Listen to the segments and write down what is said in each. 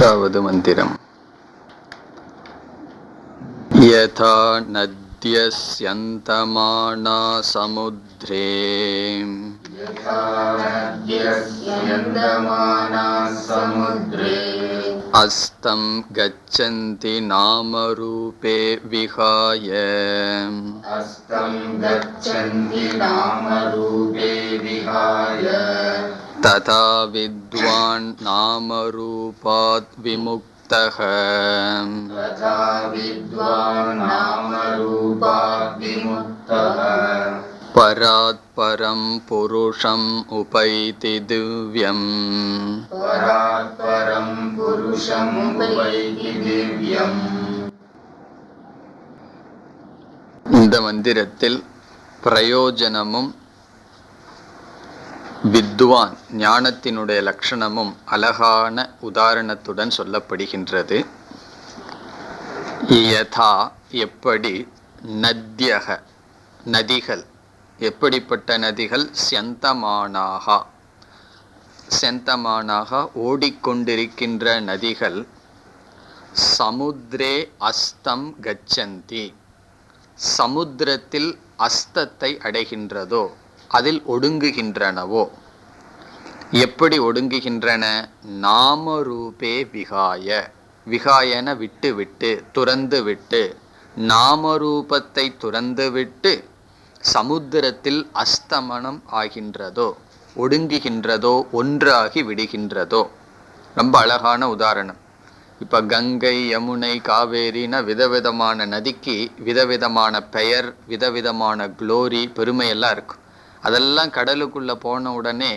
தாவது மந்திரம். யதா நத்யஸ்யந்தமானா சமுத்ரே அஸ்தம் கச்சந்தி நாமரூபே விஹாய ததா வித்வான் நாமரூபாத் விமுக்தஹ பராத் பரம் புருஷம் உபைதி திவ்யம். இந்த மந்திரத்தில் பிரயோஜனமும் வித்வான் ஞானத்தினுடைய லட்சணமும் அழகான உதாரணத்துடன் சொல்லப்படுகின்றது. யதா எப்படி, நத்யக நதிகள் எப்படிப்பட்ட நதிகள், ஸ்யந்தமானாக ஓடிக்கொண்டிருக்கின்ற நதிகள், சமுத்ரே அஸ்தம் கச்சந்தி சமுத்திரத்தில் அஸ்தத்தை அடைகின்றதோ அதில் ஒடுங்குகின்றனவோ. எப்படி ஒடுங்குகின்றன? நாமரூபே விகாய, விகாயன விட்டு விட்டு, துறந்து விட்டு, நாமரூபத்தை துறந்து விட்டு சமுத்திரத்தில் அஸ்தமனம் ஆகின்றதோ, ஒடுங்குகின்றதோ, ஒன்றாகி விடுகின்றதோ. ரொம்ப அழகான உதாரணம். இப்போ கங்கை, யமுனை, காவேரின விதவிதமான நதிக்கு விதவிதமான பெயர், விதவிதமான குளோரி, பெருமையெல்லாம் இருக்கும். அதெல்லாம் கடலுக்குள்ளே போன உடனே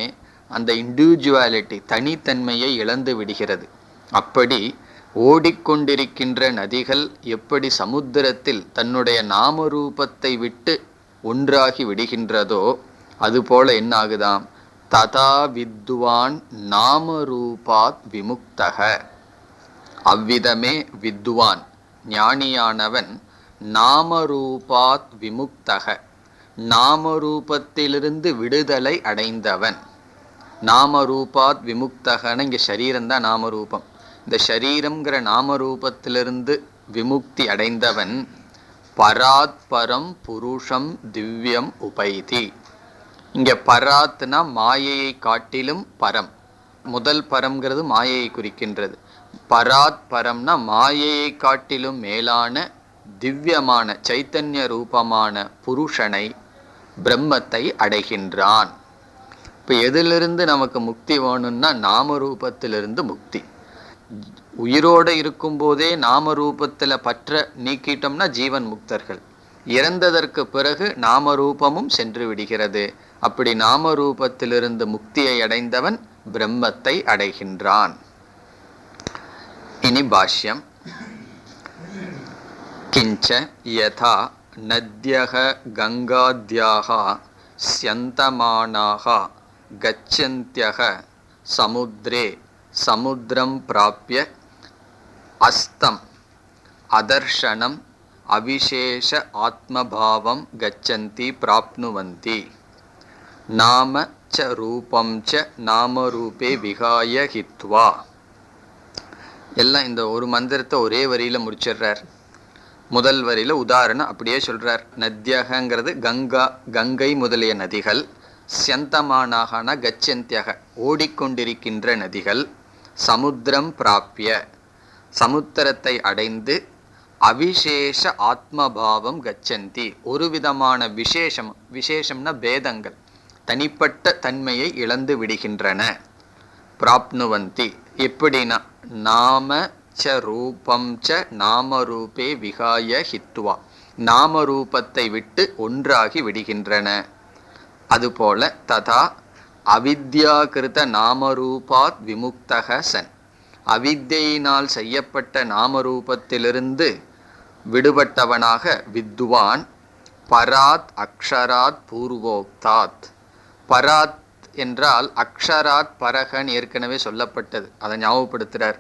அந்த இண்டிவிஜுவாலிட்டி, தனித்தன்மையை இழந்து விடுகிறது. அப்படி ஓடிக்கொண்டிருக்கின்ற நதிகள் எப்படி சமுத்திரத்தில் தன்னுடைய நாமரூபத்தை விட்டு ஒன்றாகி விடுகின்றதோ அதுபோல என்ன ஆகுதாம்? ததா வித்வான் நாமரூபாத் விமுக்தக. அவ்விதமே வித்வான் ஞானியானவன் நாமரூபாத் விமுக்தக, நாமரூபத்திலிருந்து விடுதலை அடைந்தவன். நாமரூபாத் விமுக்தகன இங்கே சரீரம்தான் நாமரூபம். இந்த சரீரம்ங்கிற நாமரூபத்திலிருந்து விமுக்தி அடைந்தவன் பராத் பரம் புருஷம் திவ்யம் உபைதி. இங்கே பராத்னா மாயையை காட்டிலும் பரம். முதல் பரம்ங்கிறது மாயையை குறிக்கின்றது. பராத் பரம்னா மாயையை காட்டிலும் மேலான திவ்யமான சைத்தன்ய ரூபமான புருஷனை, பிரம்மத்தை அடைகின்றான். இப்போ எதிலிருந்து நமக்கு முக்தி வேணும்னா நாமரூபத்திலிருந்து முக்தி. உயிரோடு இருக்கும்போதே நாமரூபத்தில் பற்ற நீக்கிட்டோம்னா ஜீவன் முக்தர்கள். இறந்ததற்கு பிறகு நாமரூபமும் சென்று விடுகிறது. அப்படி நாமரூபத்திலிருந்து முக்தியை அடைந்தவன் பிரம்மத்தை அடைகின்றான். இனி பாஷ்யம். கிஞ்ச யதா நத்யக கங்காத்யாக ஸ்யந்தமானாக கச்சந்த்யக சமுத்ரே சமுத்ரம் பிராப்ய அஸ்தம் அதர்ஷனம் அவிசேஷ ஆத்மபாவம் கச்சந்தி பிராப்னுவந்தி நாம ச ரூபம் ச நாமரூபே விகாய ஹித்வா. எல்லாம் இந்த ஒரு மந்திரத்தை ஒரே வரியில் முடிச்சிடுறார். முதல் வரியில் உதாரணம் அப்படியே சொல்கிறார். நத்யகங்கிறது கங்கை முதலிய நதிகள், ஸ்யந்தமானாகன கச்சந்தியக ஓடிக்கொண்டிருக்கின்ற நதிகள், சமுத்திரம் பிராப்ய சமுத்திரத்தை அடைந்து, அவிசேஷ ஆத்மபாவம் கச்சந்தி ஒரு விதமான விசேஷம்னா பேதங்கள், தனிப்பட்ட தன்மையை இழந்து விடுகின்றன. பிராப்னுவந்தி எப்படின்னா நாம ச ரூபம் ச நாமரூபே விகாய ஹித்வா, நாமரூபத்தை விட்டு ஒன்றாகி விடுகின்றன. அதுபோல ததா அவித்யாகிருத நாமரூபாத் விமுக்தக சன், அவித்யினால் செய்யப்பட்ட நாமரூபத்திலிருந்து விடுபட்டவனாக வித்வான் பராத் அக்ஷராத் பூர்வோக்தாத். பராத் என்றால் அக்ஷராத் பரகன் ஏற்கனவே சொல்லப்பட்டது, அதை ஞாபகப்படுத்துகிறார்.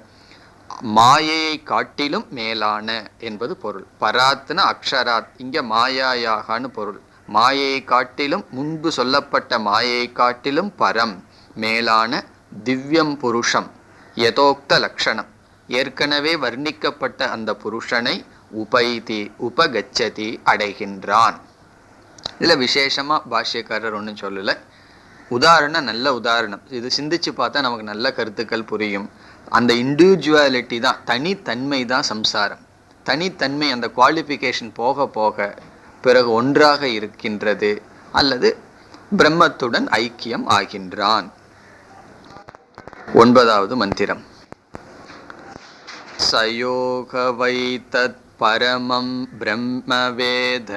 மாயையை காட்டிலும் மேலான என்பது பொருள். பராத்னா அக்ஷராத், இங்கே மாயாயாகான்னு பொருள். மாயையை காட்டிலும், முன்பு சொல்லப்பட்ட மாயையை காட்டிலும் பரம் மேலான திவ்யம் புருஷம் யதோக்த லக்ஷணம், ஏற்கனவே வர்ணிக்கப்பட்ட அந்த புருஷனை உபைதி உபகச்சதி அடைகின்றான். இதில் விசேஷமாக பாஷ்யக்காரர் ஒன்றும் சொல்லலை. உதாரணம், நல்ல உதாரணம். இது சிந்திச்சு பார்த்தா நமக்கு நல்ல கருத்துக்கள் புரியும். அந்த இண்டிவிஜுவாலிட்டி தான், தனித்தன்மை தான் சம்சாரம். தனித்தன்மை, அந்த குவாலிஃபிகேஷன் போக போக பிறகு ஒன்றாக இருக்கின்றது அல்லது பிரம்மத்துடன் ஐக்கியம் ஆகின்றான். 9வது மந்திரம். சயோக வைதத் பரமம் பிரம்மவேத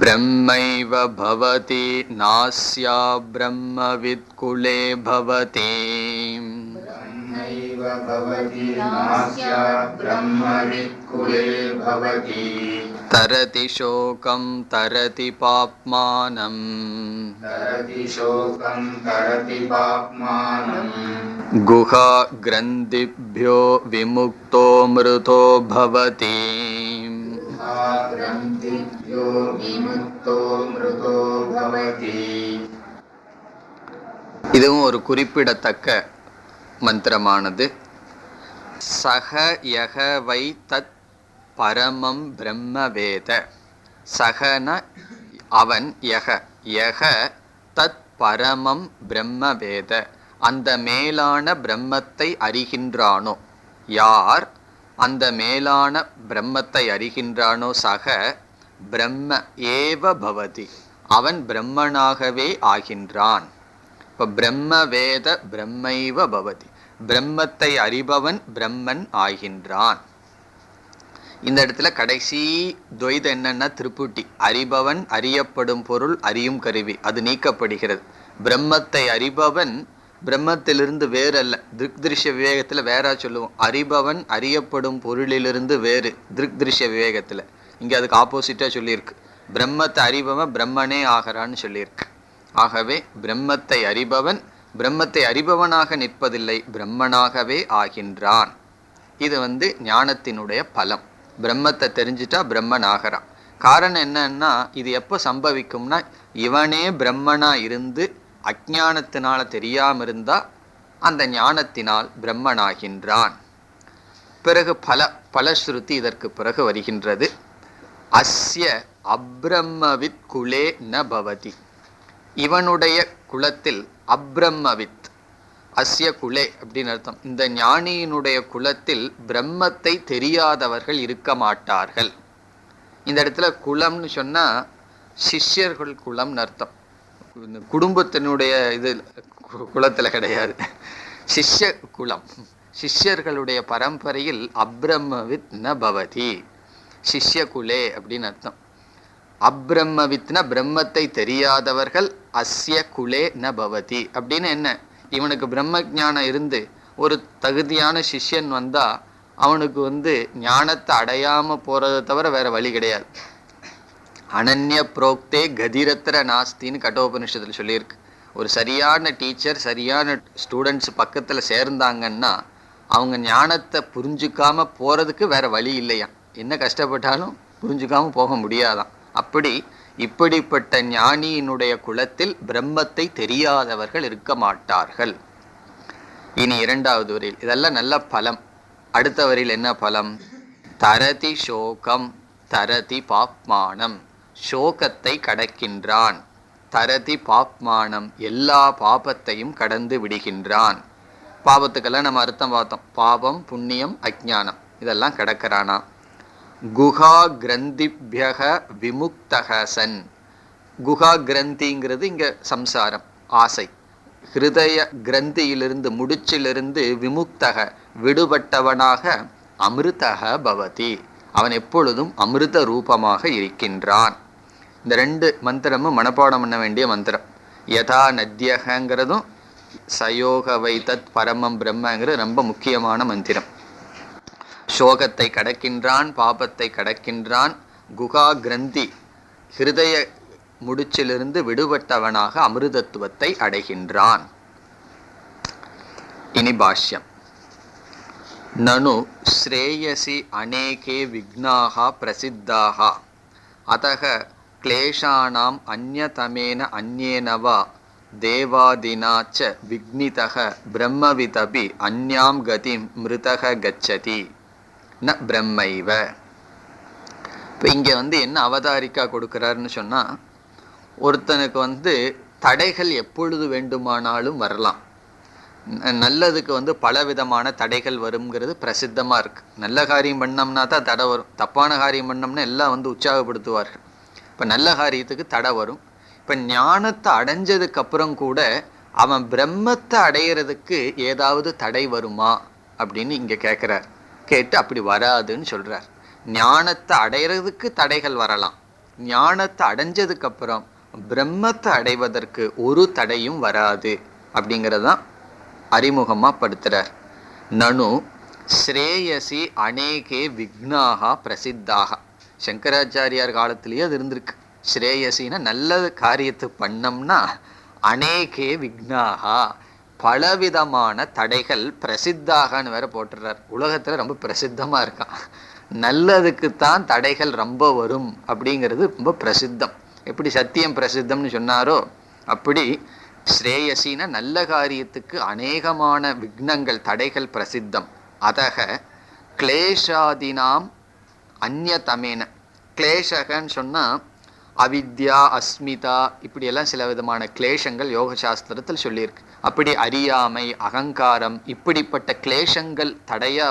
பிரம்மைவ பவதி நாஸ்யா பிரம்மவித் குலே பவதி தரதி சோகம் தரதி பாப்மானம் குஹா கிரந்திப்யோ விமுக்தோ மிருதோ பவதி. இதுவும் ஒரு குறிப்பிடத்தக்க மந்திரமானது. சக யக வை தத் பரமம் பிரம்மவேத. சகன அவன், யக யக தத் பரமம் பிரம்மவேத அந்த மேலான பிரம்மத்தை அறிகின்றானோ. யார் அந்த மேலான பிரம்மத்தை அறிகின்றானோ, சக பிரம்ம ஏவ பவதி அவன் பிரம்மனாகவே ஆகின்றான். இப்போ பிரம்மவேத பிரம்மைவ பவதி, பிரம்மத்தை அறிபவன் பிரம்மன் ஆகின்றான். இந்த இடத்துல கடைசி துவைதம் என்னன்னா திருப்புட்டி. அறிபவன், அறியப்படும் பொருள், அறியும் கருவி, அது நீக்கப்படுகிறது. பிரம்மத்தை அறிபவன் பிரம்மத்திலிருந்து வேறு அல்ல. திருஷ்ய விவேகத்தில் வேறா சொல்லுவோம். அறிபவன் அறியப்படும் பொருளிலிருந்து வேறு திருஷ்ய விவேகத்தில். இங்கே அதுக்கு ஆப்போசிட்டாக சொல்லியிருக்கு. பிரம்மத்தை அறிபவன் பிரம்மனே ஆகிறான்னு சொல்லியிருக்கு. ஆகவே பிரம்மத்தை அறிபவன் பிரம்மத்தை அறிபவனாக நிற்பதில்லை, பிரம்மனாகவே ஆகின்றான். இது ஞானத்தினுடைய பலம். பிரம்மத்தை தெரிஞ்சிட்டா பிரம்மன் ஆகிறான். காரணம் என்னன்னா, இது எப்போ சம்பவிக்கும்னா, இவனே பிரம்மனா இருந்து அஞ்ஞானத்தினால தெரியாம இருந்தா அந்த ஞானத்தினால் பிரம்மனாகின்றான். பிறகு பலஸ்ருதி இதற்கு பிறகு வருகின்றது. அஸ்ய அப்ரம்மவித் குலே ந பவதி. இவனுடைய குலத்தில் அப்ரம்மவித், அஸ்ய குலே அப்படின்னு அர்த்தம். இந்த ஞானியினுடைய குலத்தில் பிரம்மத்தை தெரியாதவர்கள் இருக்க மாட்டார்கள். இந்த இடத்துல குலம்னு சொன்னா சிஷ்யர்கள் குலம்னு அர்த்தம். குடும்பத்தினுடைய இது குலத்துல கிடையாது. சிஷ்ய குலம், சிஷ்யர்களுடைய பரம்பரையில் அப்ரம்மவித் ந பவதி, சிஷ்ய குலே அப்படின்னு அர்த்தம். அப்ரம்மவித்னா பிரம்மத்தை தெரியாதவர்கள், அஸ்ய குலே ந பவதி அப்படின்னு என்ன, இவனுக்கு பிரம்ம ஞானம் இருந்து ஒரு தகுதியான சிஷ்யன் வந்தா அவனுக்கு ஞானத்தை அடையாம போறதை தவிர வேற வழி கிடையாது. அனன்ய புரோக்தே கதிரத்திர நாஸ்தின்னு கட்டோபனிஷத்தில் சொல்லியிருக்கு. ஒரு சரியான டீச்சர் சரியான ஸ்டூடெண்ட்ஸ் பக்கத்தில் சேர்ந்தாங்கன்னா அவங்க ஞானத்தை புரிஞ்சுக்காம போறதுக்கு வேற வழி இல்லையா. என்ன கஷ்டப்பட்டாலும் புரிஞ்சுக்காம போக முடியாதான். அப்படி இப்படிப்பட்ட ஞானியினுடைய குலத்தில் பிரம்மத்தை தெரியாதவர்கள் இருக்க மாட்டார்கள். இனி 2வது வரியில் இதெல்லாம் நல்ல பலம். அடுத்த வரியில் என்ன பலம்? தரதி சோகம் தரதி பாப்மானம், சோகத்தை கடக்கின்றான். தரதி பாப்மானம், எல்லா பாபத்தையும் கடந்து விடுகின்றான். பாபத்துக்கெல்லாம் நம்ம அர்த்தம் பார்த்தோம். பாபம், புண்ணியம், அஜ்ஞானம் இதெல்லாம் கடக்கிறானா. குஹா கிரந்திப்யக விமுக்தக சன். குஹா கிரந்திங்கிறது இங்க சம்சாரம், ஆசை. ஹிருதய கிரந்தியிலிருந்து, முடிச்சிலிருந்து விமுக்தக விடுபட்டவனாக அமிர்தக பவதி, அவன் எப்பொழுதும் அமிர்த ரூபமாக இருக்கின்றான். இந்த 2 மந்திரமும் மனப்பாடம் பண்ண வேண்டிய மந்திரம். யதா நத்யகங்கிறதும் சயோக வைதத் பரமம் பிரம்மங்கிறது ரொம்ப முக்கியமான மந்திரம். சோகத்தை கடக்கின்றான், பாபத்தை கடக்கின்றான். குஹா கிரந்தி, ஹிருதய முடிச்சிலிருந்து விடுபட்டவனாக அமிர்தத்துவத்தை அடைகின்றான். இனி பாஷ்யம். நனு ஸ்ரேயசி அநேகே விக்னாஹ பிரசித்தாஹ அதக க்லேஷானாம் அந்யதமேன அந்யேனவா தேவாதினாச்ச விக்னிதக பிரம்மவிதபி அந்யாம் கதிம் மிருதக கச்சதி ந பிரம்மைவ. இப்போ இங்கே என்ன அவதாரிக்கா கொடுக்குறாருன்னு சொன்னால், ஒருத்தனுக்கு தடைகள் எப்பொழுது வேண்டுமானாலும் வரலாம். நல்லதுக்கு பலவிதமான தடைகள் வருங்கிறது பிரசித்தமாக இருக்குது. நல்ல காரியம் பண்ணோம்னா தான் தடை வரும், தப்பான காரியம் பண்ணோம்னா எல்லாம் உற்சாகப்படுத்துவார்கள். இப்போ நல்ல காரியத்துக்கு தடை வரும். இப்போ ஞானத்தை அடைஞ்சதுக்கு அப்புறம் கூட அவன் பிரம்மத்தை அடையிறதுக்கு ஏதாவது தடை வருமா அப்படின்னு இங்கே கேட்குறார். கேட்டு அப்படி வராதுன்னு சொல்கிறார். ஞானத்தை அடையிறதுக்கு தடைகள் வரலாம், ஞானத்தை அடைஞ்சதுக்கு அப்புறம் பிரம்மத்தை அடைவதற்கு ஒரு தடையும் வராது அப்படிங்கிறதான் அறிமுகமாக படுத்துறார். நனு ஸ்ரேயசி அநேகே விக்னாகா பிரசித்தாக. சங்கராச்சாரியார் காலத்திலேயே அது இருந்திருக்கு. ஸ்ரேயசின்னா நல்ல காரியத்தை பண்ணோம்னா அநேகே விக்னாகா பலவிதமான தடைகள் பிரசித்தாகன்னு வேற போட்டுறார். உலகத்தில் ரொம்ப பிரசித்தமாக இருக்கான். நல்லதுக்குத்தான் தடைகள் ரொம்ப வரும் அப்படிங்கிறது ரொம்ப பிரசித்தம். எப்படி சத்தியம் பிரசித்தம்னு சொன்னாரோ அப்படி ஸ்ரேயசின நல்ல காரியத்துக்கு அநேகமான விக்னங்கள் தடைகள் பிரசித்தம். அதக கிளேஷாதினாம் அந்யதமேன. கிளேஷகன்னு சொன்னால் அவித்யா அஸ்மிதா இப்படியெல்லாம் சில விதமான கிளேஷங்கள் யோக சாஸ்திரத்தில் சொல்லியிருக்கு. அப்படி அறியாமை அகங்காரம் இப்படிப்பட்ட கிளேஷங்கள் தடையா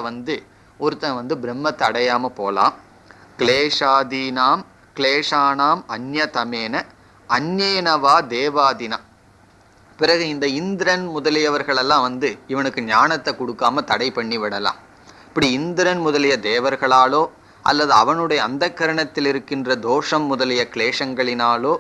ஒருத்தன் பிரம்மத்தை அடையாமல் போகலாம். கிளேஷாதீனாம் கிளேஷானாம் அந்யதமேன அந்நேனவா தேவாதினா. பிறகு இந்த இந்திரன் முதலியவர்களெல்லாம் இவனுக்கு ஞானத்தை கொடுக்காம தடை பண்ணி விடலாம். இப்படி இந்திரன் முதலிய தேவர்களாலோ அல்லது அவனுடைய அந்த கரணத்தில் இருக்கின்ற தோஷம் முதலிய கிளேஷங்களினாலோ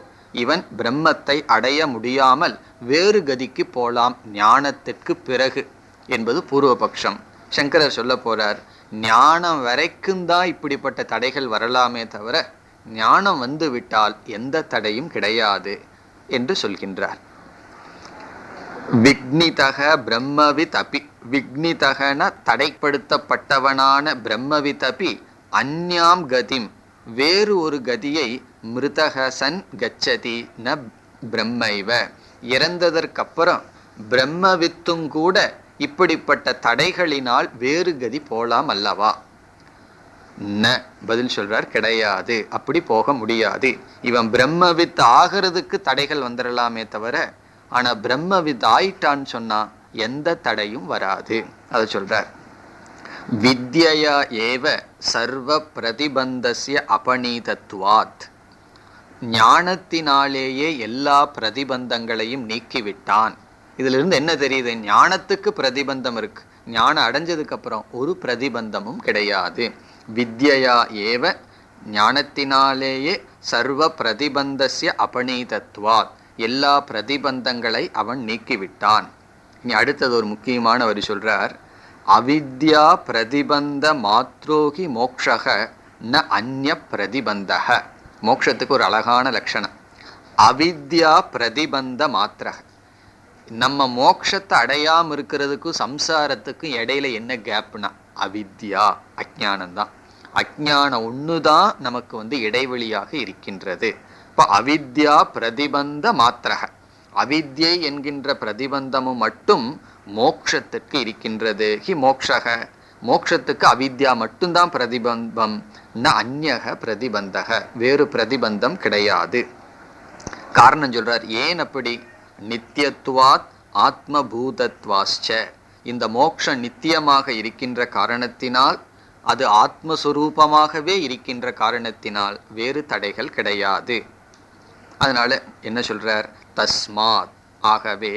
இவன் பிரம்மத்தை அடைய முடியாமல் வேறு கதிக்கு போலாம் ஞானத்திற்கு பிறகு என்பது பூர்வபக்ஷம். சங்கரர் சொல்ல போறார், ஞானம் வரைக்கும் தான் இப்படிப்பட்ட தடைகள் வரலாமே தவிர ஞானம் விட்டால் எந்த தடையும் கிடையாது என்று சொல்கின்றார். விக்னிதக பிரம்மவித் அபி. விக்னிதகன தடைப்படுத்தப்பட்டவனான பிரம்மவித் அபி அந்யாம் கதிம் வேறு ஒரு கதியை மிருதக சன் கச்சதி ந பிரம்மைவ. இறந்ததற்கப்புறம் பிரம்மவித்தும் கூட இப்படிப்பட்ட தடைகளினால் வேறு கதி போலாம் அல்லவா? ந பதில் சொல்றார், கிடையாது, அப்படி போக முடியாது. இவன் பிரம்மவித் ஆகிறதுக்கு தடைகள் வந்துடலாமே தவிர ஆனா பிரம்மவித் ஆயிட்டான்னு சொன்னா எந்த தடையும் வராது. அதை சொல்றார். வித்யா ஏவ சர்வ பிரதிபந்தஸ்ய அபநீதத்வாத். ஞானத்தினாலேயே எல்லா பிரதிபந்தங்களையும் நீக்கிவிட்டான். இதுல இருந்து என்ன தெரியுது? ஞானத்துக்கு பிரதிபந்தம் இருக்கு, ஞானம் அடைஞ்சதுக்கு அப்புறம் ஒரு பிரதிபந்தமும் கிடையாது. வித்யா ஏவ ஞானத்தினாலேயே சர்வ பிரதிபந்தஸ்ய அபநீதத்வாத் எல்லா பிரதிபந்தங்களை அவன் நீக்கிவிட்டான். இனி அடுத்தது ஒரு முக்கியமான வரி சொல்றார். அவித்யா பிரதிபந்த மாத்ரோகி மோக்ஷக ந அந்ய பிரதிபந்தக. மோக்ஷத்துக்கு ஒரு அழகான லட்சணம். அவித்யா பிரதிபந்த மாத்திரக. நம்ம மோட்சத்தை அடையாம இருக்கிறதுக்கும் சம்சாரத்துக்கும் இடையில என்ன கேப்னா அவித்யா, அஜ்ஞானம்தான். அஜ்ஞானம் ஒண்ணுதான் நமக்கு இடைவெளியாக இருக்கின்றது. இப்போ அவித்யா பிரதிபந்த மாத்திரக. அவித்யை என்கின்ற பிரதிபந்தமும் மட்டும் மோக்ஷத்துக்கு இருக்கின்றது. ஹி மோக்ஷக. மோக்ஷத்துக்கு அவித்யா மட்டும்தான் பிரதிபந்தம். ந அந்யக பிரதிபந்தக, வேறு பிரதிபந்தம் கிடையாது. காரணம் சொல்றார். ஏன் அப்படி? நித்தியத்துவாத் ஆத்மபூதத்வாஸ்ச. இந்த மோக்ஷம் நித்தியமாக இருக்கின்ற காரணத்தினால், அது ஆத்மஸ்வரூபமாகவே இருக்கின்ற காரணத்தினால் வேறு தடைகள் கிடையாது. அதனால என்ன சொல்றார்? தஸ்மாத், ஆகவே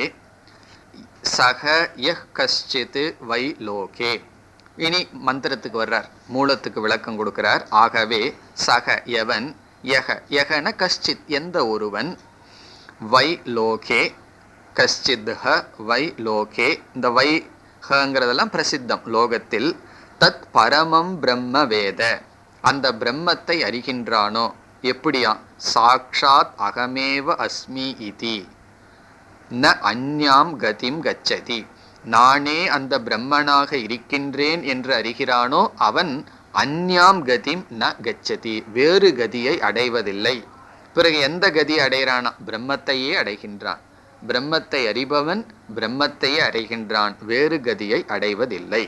சக யஹ் கஷ்சித் வை லோகே. இனி மந்திரத்துக்கு வர்றார், மூலத்துக்கு விளக்கம் கொடுக்கிறார். ஆகவே சக எவன், யக யகன கஷ்சித் எந்த ஒருவன், வை லோகே கஷ்சித் ஹ வை லோகே. இந்த வை ஹங்கிறதெல்லாம் பிரசித்தம் லோகத்தில். தத் பரமம் பிரம்ம வேத, அந்த பிரம்மத்தை அறிகின்றானோ. எப்படியா? சாக்ஷாத் அகமேவ அஸ்மி இதி ந அந்யாம் கதிம் கச்சதி. நானே அந்த பிரம்மனாக இருக்கின்றேன் என்று அறிகிறானோ அவன் அந்யாம் கதிம் ந கச்சதி, வேறு கதியை அடைவதில்லை. பிறகு எந்த கதியை அடைகிறானா? பிரம்மத்தையே அடைகின்றான். பிரம்மத்தை அறிபவன் பிரம்மத்தையே அடைகின்றான், வேறு கதியை அடைவதில்லை.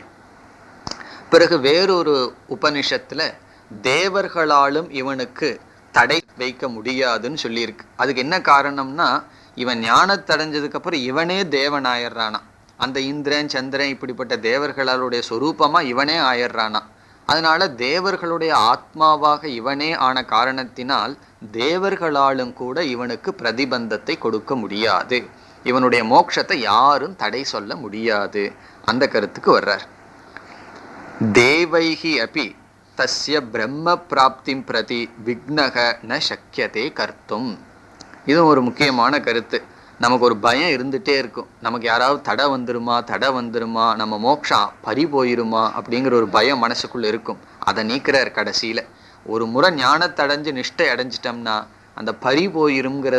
பிறகு வேறொரு உபனிஷத்துல தேவர்களாலும் இவனுக்கு தடை வைக்க முடியாதுன்னு சொல்லியிருக்கு. அதுக்கு என்ன காரணம்னா, இவன் ஞானத்தை அடைஞ்சதுக்கு அப்புறம் இவனே தேவன் ஆயிடுறானா. அந்த இந்திரன் சந்திரன் இப்படிப்பட்ட தேவர்களுடைய சொரூபமா இவனே ஆயிடுறானா. அதனால தேவர்களுடைய ஆத்மாவாக இவனே ஆன காரணத்தினால் தேவர்களாலும் கூட இவனுக்கு பிரதிபந்தத்தை கொடுக்க முடியாது, இவனுடைய மோட்சத்தை யாரும் தடை சொல்ல முடியாது. அந்த கருத்துக்கு வர்றார். தேவைஹி அபி தஸ்ய பிரம்ம பிராப்திம் பிரதி விக்னக ந சக்கியதே கர்த்தும். இதுவும் ஒரு முக்கியமான கருத்து. நமக்கு ஒரு பயம் இருந்துகிட்டே இருக்கும், நமக்கு யாராவது தடை வந்துருமா, நம்ம மோட்சம் பறி போயிருமா அப்படிங்கிற ஒரு பயம் மனசுக்குள்ளே இருக்கும். அதை நீக்கிறார் கடைசியில். ஒரு முறை ஞானத்தை அடைஞ்சு நிஷ்டை அடைஞ்சிட்டோம்னா அந்த பறி போயிருங்கிற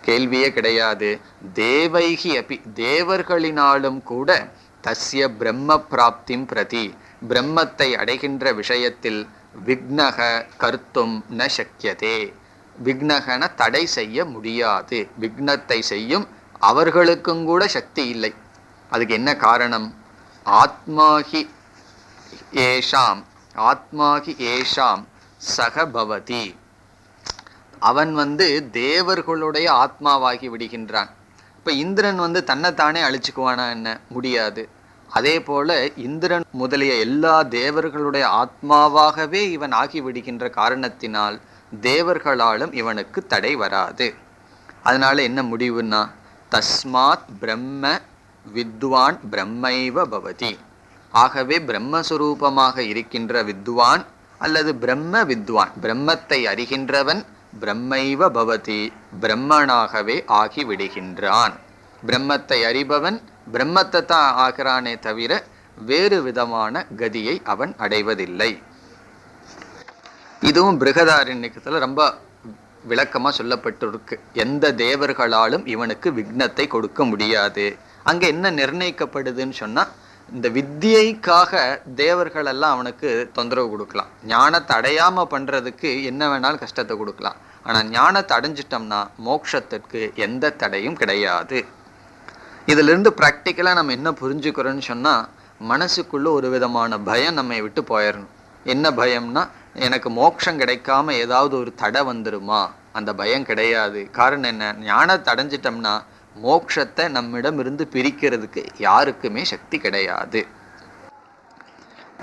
கேள்வியே கிடையாது. தேவைகி அப்பி தேவர்களினாலும் கூட தஸ்ய பிரம்ம பிராப்திம் பிரதி பிரம்மத்தை அடைகின்ற விஷயத்தில் விக்னக கர்த்தும் ந சக்கியதே. விக்னகன தடை செய்ய முடியாது, விக்னத்தை செய்யும் அவர்களுக்கும் கூட சக்தி இல்லை. அதுக்கு என்ன காரணம்? ஆத்மாஹி ஏஷாம் சகபவதி. அவன் தேவர்களுடைய ஆத்மாவாகி விடுகின்றான். இப்ப இந்திரன் தன்னைத்தானே அழிச்சுக்குவானா என்ன? முடியாது. அதே போல இந்திரன் முதலிய எல்லா தேவர்களுடைய ஆத்மாவாகவே இவன் ஆகி விடுகின்ற காரணத்தினால் தேவர்களாலும் இவனுக்கு தடை வராது. அதனால என்ன முடிவுன்னா, தஸ்மாத் பிரம்ம வித்வான் பிரம்மைவ பவதி. ஆகவே பிரம்மஸ்வரூபமாக இருக்கின்ற வித்வான் அல்லது பிரம்ம வித்வான், பிரம்மத்தை அறிகின்றவன் பிரம்மைவ பவதி, பிரம்மனாகவே ஆகி விடுகின்றான். பிரம்மத்தை அறிபவன் பிரம்மத்தை தான் ஆகிறானே தவிர வேறு விதமான கதியை அவன் அடைவதில்லை. இதுவும் பிருகதாரண்யத்துல ரொம்ப விளக்கமா சொல்லப்பட்டிருக்கு. எந்த தேவர்களாலும் இவனுக்கு விக்னத்தை கொடுக்க முடியாது. அங்க என்ன நிர்ணயிக்கப்படுதுன்னு சொன்னா, இந்த வித்தியைக்காக தேவர்கள் எல்லாம் அவனுக்கு தொந்தரவு கொடுக்கலாம், ஞானத்தை அடையாம பண்றதுக்கு என்ன வேணாலும் கஷ்டத்தை கொடுக்கலாம். ஆனா ஞானத்தை அடைஞ்சிட்டோம்னா மோட்சத்திற்கு எந்த தடையும் கிடையாது. இதுல இருந்து பிராக்டிக்கலா நம்ம என்ன புரிஞ்சுக்கிறோம்னு சொன்னா, மனசுக்குள்ள ஒரு விதமான பயம் நம்மை விட்டு போயிடணும். என்ன பயம்னா, எனக்கு மோட்சம் கிடைக்காம ஏதாவது ஒரு தடை வந்துருமா? அந்த பயம் கிடையாது. காரணம் என்ன? ஞானத்தை அடைஞ்சிட்டோம்னா மோட்சத்தை நம்மிடம் இருந்து பிரிக்கிறதுக்கு யாருக்குமே சக்தி கிடையாது.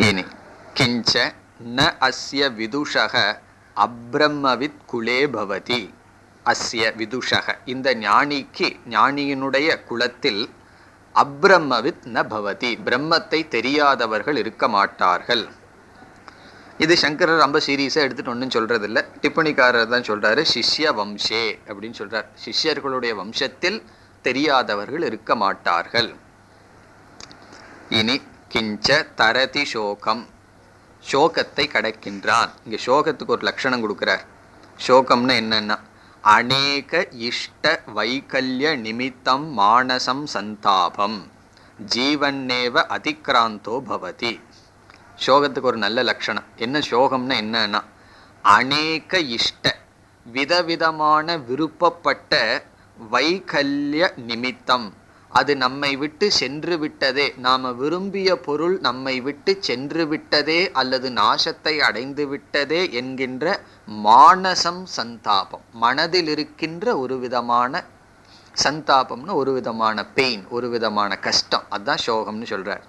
இனி கிஞ்ச ந அஸ்ய விதுஷக அப்ரம்மவித் குலே பவதி. அஸ்ய விதுஷக, இந்த ஞானிக்கு, ஞானியினுடைய குலத்தில் அப்ரம்மவித் ந பவதி, பிரம்மத்தை தெரியாதவர்கள் இருக்க மாட்டார்கள். இது சங்கரர் ரொம்ப சீரியஸாக எடுத்துட்டு ஒன்றும் சொல்றது இல்லை. டிப்பணிக்காரர் தான் சொல்றாரு, சிஷ்ய வம்சே அப்படின்னு சொல்றார். சிஷ்யர்களுடைய வம்சத்தில் தெரியாதவர்கள் இருக்க மாட்டார்கள். இனி கிஞ்ச தரதி சோகம், சோகத்தை கடக்கின்றான். இங்க சோகத்துக்கு ஒரு லட்சணம் கொடுக்கிறார். சோகம்னா என்னன்னா, அநேக இஷ்ட வைகல்ய நிமித்தம் மானசம் சந்தாபம் ஜீவன்னேவ அதிக்ராந்தோ பவதி. சோகத்துக்கு ஒரு நல்ல லட்சணம் என்ன? சோகம்னா என்னன்னா, அநேக இஷ்ட விதவிதமான விருப்பப்பட்ட வைகல்ய நிமித்தம், அது நம்மை விட்டு சென்று விட்டதே, நாம விரும்பிய பொருள் நம்மை விட்டு சென்று விட்டதே அல்லது நாசத்தை அடைந்து விட்டதே என்கின்ற மானசம் சந்தாபம், மனதில் இருக்கின்ற ஒரு விதமான சந்தாபம்னு ஒரு விதமான பெயின், ஒரு விதமான கஷ்டம், அதுதான் சோகம்னு சொல்றார்.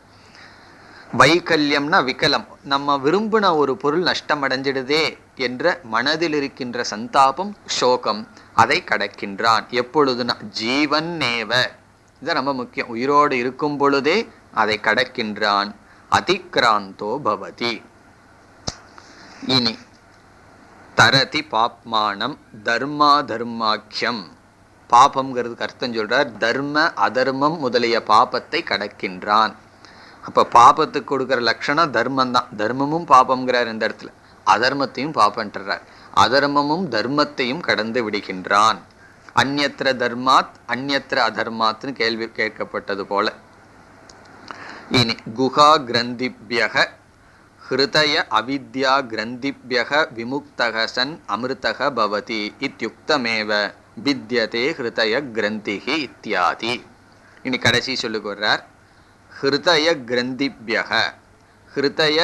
வைகல்யம்னா விகலம், நம்ம விரும்பின ஒரு பொருள் நஷ்டம் அடைஞ்சிடுதே என்ற மனதில் இருக்கின்ற சந்தாபம் சோகம். அதை கடக்கின்றான். எப்பொழுதுனா ஜீவன் நேவ, இது ரொம்ப முக்கியம், உயிரோடு இருக்கும் பொழுதே அதை கடக்கின்றான். அதிக்ராந்தோ பவதி. இனி தரதி பாப்மானம் தர்மா தர்மாக்கியம். பாபம்ங்கிறதுக்கு அர்த்தம் சொல்றார், தர்ம அதர்மம் முதலிய பாபத்தை கடக்கின்றான். அப்ப பாபத்துக்கு கொடுக்கிற லட்சணம் தர்மம் தான். தர்மமும் பாபம்ங்கிறார் இந்த இடத்துல, அதர்மத்தையும் பாபன்றார். அதர்மமும் தர்மத்தையும் கடந்து விடுகின்றான். அந்யத்ர தர்மாத் அந்யத்ர அதர்மாத்னு கேள்வி கேட்கப்பட்டது போல. இனி குஹா கிரந்திப்யக ஹிருதய அவித்யா கிரந்திப்யக விமுக்தக சன் அமிர்தக பவதி இத்யுக்தமேவ வித்யதே ஹிருதய கிரந்திஹி இத்தியாதி. இனி கடைசி சொல்லுகிறார், ஹிருதய கிரந்திபியக, ஹிருதய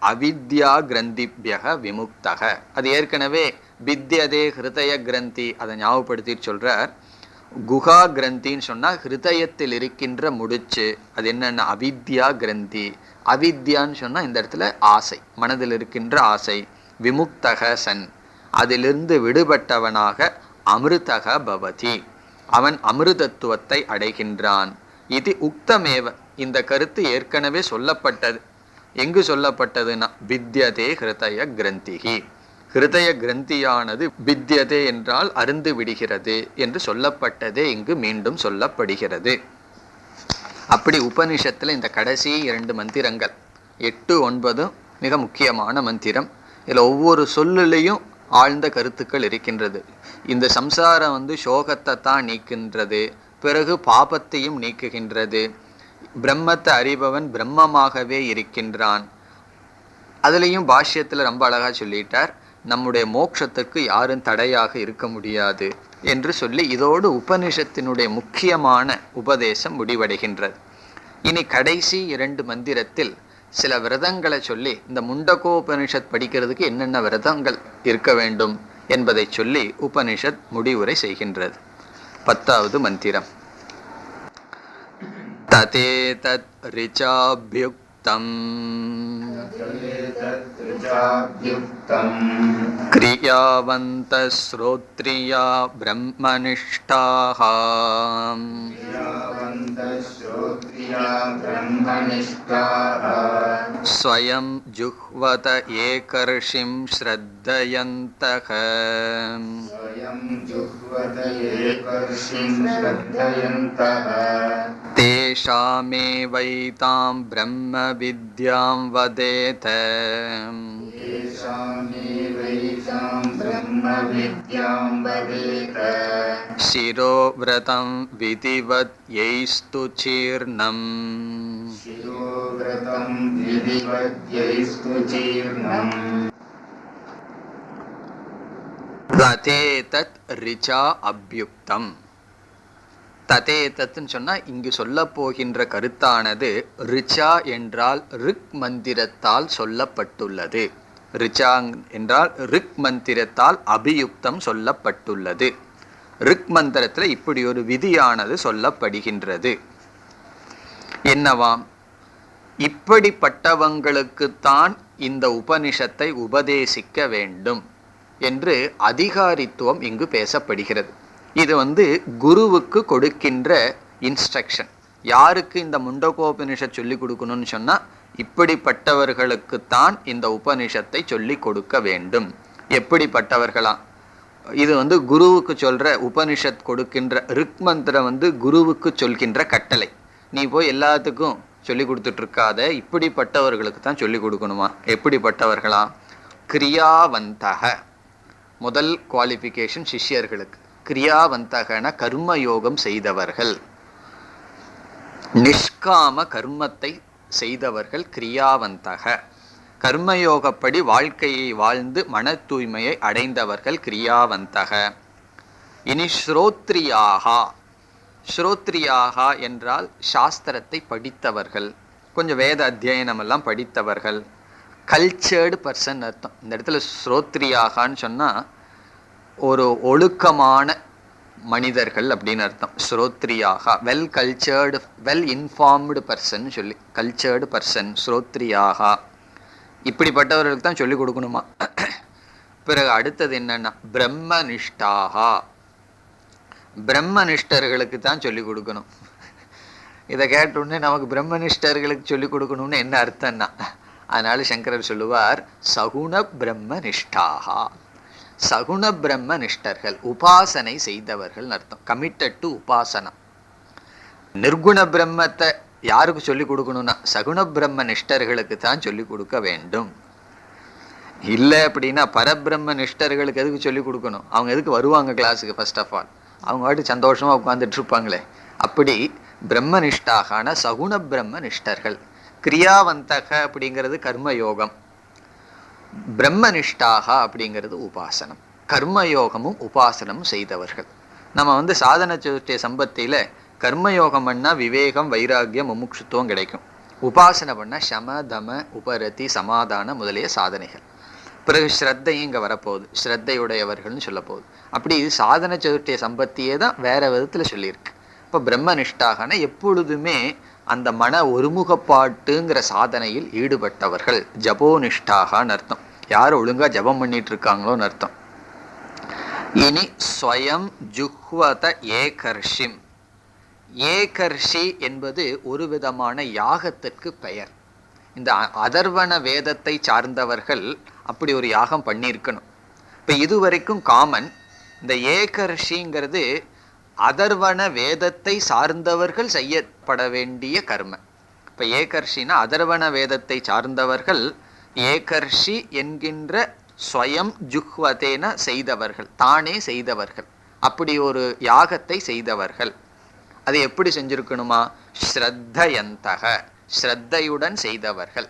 அவித்யா கிரந்திபியக விமுக்தக. அது ஏற்கனவே வித்யதே ஹிருதய கிரந்தி, அதை ஞாபகப்படுத்தி சொல்றார். குஹா கிரந்தின்னு சொன்னா ஹிருதயத்தில் இருக்கின்ற முடிச்சு, அது என்னன்னா அவித்யா கிரந்தி. அவித்யான்னு சொன்னா இந்த இடத்துல ஆசை, மனதில் இருக்கின்ற ஆசை. விமுக்தக சன், அதிலிருந்து விடுபட்டவனாக அமிர்தக பவதி, அவன் அமிர்தத்துவத்தை அடைகின்றான். இது உக்தமேவ, இந்த கருத்து ஏற்கனவே சொல்லப்பட்டது. எங்கு சொல்லப்பட்டதுன்னா வித்யதே ஹிருதய கிரந்திஹி, ஹிருதய கிரந்தியானது வித்யதே என்றால் அருந்து விடுகிறது என்று சொல்லப்பட்டதே இங்கு மீண்டும் சொல்லப்படுகிறது. அப்படி உபனிஷத்துல இந்த கடைசி 2 மந்திரங்கள் 8, 9 மிக முக்கியமான மந்திரம். இதுல ஒவ்வொரு சொல்லுலையும் ஆழ்ந்த கருத்துக்கள் இருக்கின்றது. இந்த சம்சாரம் சோகத்தை தான் நீக்கின்றது, பிறகு பாபத்தையும் நீக்குகின்றது. பிரம்மத்தை அறிபவன் பிரம்மமாகவே இருக்கின்றான். அதுலேயும் பாஷ்யத்தில் ரொம்ப அழகா சொல்லிட்டார், நம்முடைய மோட்சத்துக்கு யாரும் தடையாக இருக்க முடியாது என்று சொல்லி இதோடு உபனிஷத்தினுடைய முக்கியமான உபதேசம் முடிவடைகின்றது. இனி கடைசி 2 மந்திரத்தில் சில விரதங்களை சொல்லி, இந்த முண்டகோபனிஷத் படிக்கிறதுக்கு என்னென்ன விரதங்கள் இருக்க வேண்டும் என்பதை சொல்லி உபனிஷத் முடிவுரை செய்கின்றது. 10வது மந்திரம். ததேதத் ரிச்சாப்யுக்தம் கிரியாவந்தः ஸ்ரோத்ரியா பிரம்மனிஷ்டாः ஸ்வயம் ஜுஹ்வத ஏகர்ஷிம் ஸ்ரத்தயந்தக தேஷாமேவைதாம் பிரம்ம வித்யாம் வதேத சிரோவ்ரதம் விதிவத் யைஸ்து சீர்ணம் ததேதத் ரிச்சா அப்யுக்தம். ததேதத்னு சொன்னா இங்கு சொல்ல போகின்ற கருத்தானது ரிச்சா என்றால் ரிக் மந்திரத்தால் சொல்லப்பட்டுள்ளது. ரிச்சா என்றால் ரிக் மந்திரத்தால் அபியுக்தம் சொல்லப்பட்டுள்ளது. ரிக் மந்திரத்தில் இப்படி ஒரு விதியானது சொல்லப்படுகின்றது. என்னவாம்? இப்படிப்பட்டவங்களுக்குத்தான் இந்த உபனிஷத்தை உபதேசிக்க வேண்டும் என்று அதிகாரித்துவம் இங்கு பேசப்படுகிறது. இது குருவுக்கு கொடுக்கின்ற இன்ஸ்ட்ரக்ஷன். யாருக்கு இந்த முண்டகோபனிஷத் சொல்லி கொடுக்கணும்னு சொன்னா இப்படிப்பட்டவர்களுக்குத்தான் இந்த உபனிஷத்தை சொல்லி கொடுக்க வேண்டும். எப்படிப்பட்டவர்களாம்? இது குருவுக்கு சொல்ற உபனிஷத் கொடுக்கின்ற ரிக் மந்திரம் குருவுக்கு சொல்கின்ற கட்டளை. நீ போய் எல்லாத்துக்கும் சொல்லி கொடுத்துட்டு இருக்காத, இப்படிப்பட்டவர்களுக்கு தான் சொல்லி கொடுக்கணுமா? எப்படிப்பட்டவர்களாம்? கிரியாவந்தக. முதல் குவாலிஃபிகேஷன் சிஷ்யர்களுக்கு. கிரியாவந்தகன கர்மயோகம் செய்தவர்கள், நிஷ்காம கர்மத்தை செய்தவர்கள் கிரியாவந்தக. கர்மயோகப்படி வாழ்க்கையை வாழ்ந்து மன தூய்மையை அடைந்தவர்கள் கிரியாவந்தக. இனி ஸ்ரோத்ரியாகா. ஸ்ரோத்ரியாகா என்றால் சாஸ்திரத்தை படித்தவர்கள், கொஞ்சம் வேத அத்தியனம் எல்லாம் படித்தவர்கள், கல்ச்சர்டு பர்சன் அர்த்தம். இந்த இடத்துல ஸ்ரோத்ரியாகான்னு சொன்னா ஒரு ஒழுக்கமான மனிதர்கள் அப்படின்னு அர்த்தம். ஸ்ரோத்ரியாகா well cultured, well informed person சொல்லி, கல்ச்சர்டு பர்சன் ஸ்ரோத்ரியாகா. இப்படிப்பட்டவர்களுக்கு தான் சொல்லிக் கொடுக்கணுமா? பிறகு அடுத்தது என்னன்னா பிரம்மனிஷ்டாகா. பிரம்மனிஷ்டர்களுக்கு தான் சொல்லிக் கொடுக்கணும். இதை கேட்டோடனே நமக்கு பிரம்மனிஷ்டர்களுக்கு சொல்லிக் கொடுக்கணும்னு என்ன அர்த்தம்னா, அதனால சங்கரர் சொல்லுவார் சகுண பிரம்மனிஷ்டாகா. சகுண பிரம்ம நிஷ்டர்கள் உபாசனை செய்தவர்கள் அர்த்தம். கமிட்டட் டு உபாசனா. நிர்குண பிரம்மத்தை யாருக்கு சொல்லிக் கொடுக்கணும்னா சகுண பிரம்ம நிஷ்டர்களுக்கு தான் சொல்லிக் கொடுக்க வேண்டும். இல்லை அப்படின்னா பரபிரம்ம நிஷ்டர்களுக்கு எதுக்கு சொல்லிக் கொடுக்கணும்? அவங்க எதுக்கு வருவாங்க கிளாஸுக்கு? ஃபர்ஸ்ட் ஆஃப் ஆல் அவங்க வாட்டி சந்தோஷமா உட்காந்துட்டு இருப்பாங்களே. அப்படி பிரம்மனிஷ்டாகான சகுண பிரம்ம நிஷ்டர்கள். கிரியாவந்தக அப்படிங்கிறது கர்மயோகம், பிரம்மனிஷ்டாக அப்படிங்கிறது உபாசனம். கர்மயோகமும் உபாசனமும் செய்தவர்கள். நம்ம சாதன சதுஷ்டய சம்பத்தியில கர்மயோகம் பண்ணா விவேகம், வைராகியம், முமுட்சுத்துவம் கிடைக்கும். உபாசனை பண்ணா சம, தம, உபரதி, சமாதான முதலிய சாதனைகள். பிறகு ஸ்ரத்தையும் இங்கே வரப்போகுது, ஸ்ரத்தையுடையவர்கள்னு சொல்ல போகுது. அப்படி சாதன சதுஷ்டய சம்பத்தியே தான் வேற விதத்தில் சொல்லியிருக்கு. இப்போ பிரம்மனிஷ்டாகனா எப்பொழுதுமே அந்த மன ஒருமுகப்பாட்டுங்கிற சாதனையில் ஈடுபட்டவர்கள், ஜபோனிஷ்டாகான்னு அர்த்தம். யார் ஒழுங்கா ஜபம் பண்ணிட்டு இருக்காங்களோன்னு அர்த்தம். இனி ஸ்வயம் ஜுஹ்வத ஏகர்ஷிம். ஏகர்ஷி என்பது ஒரு விதமான யாகத்திற்கு பெயர். இந்த அதர்வண வேதத்தை சார்ந்தவர்கள் அப்படி ஒரு யாகம் பண்ணியிருக்கணும். இப்போ இதுவரைக்கும் காமன் இந்த ஏகர்ஷிங்கிறது அதர்வண வேதத்தை சார்ந்தவர்கள் செய்யப்பட வேண்டிய கர்ம. இப்போ ஏகர்ஷினா அதர்வண வேதத்தை சார்ந்தவர்கள், ஏகர்ஷி என்கின்ற ஸ்வயம் ஜுஹ்வதேன செய்தவர்கள், தானே செய்தவர்கள், அப்படி ஒரு யாகத்தை செய்தவர்கள். அது எப்படி செஞ்சிருக்கணுமா? ஸ்ரத்தயந்தக, ஸ்ரத்தையுடன் செய்தவர்கள்.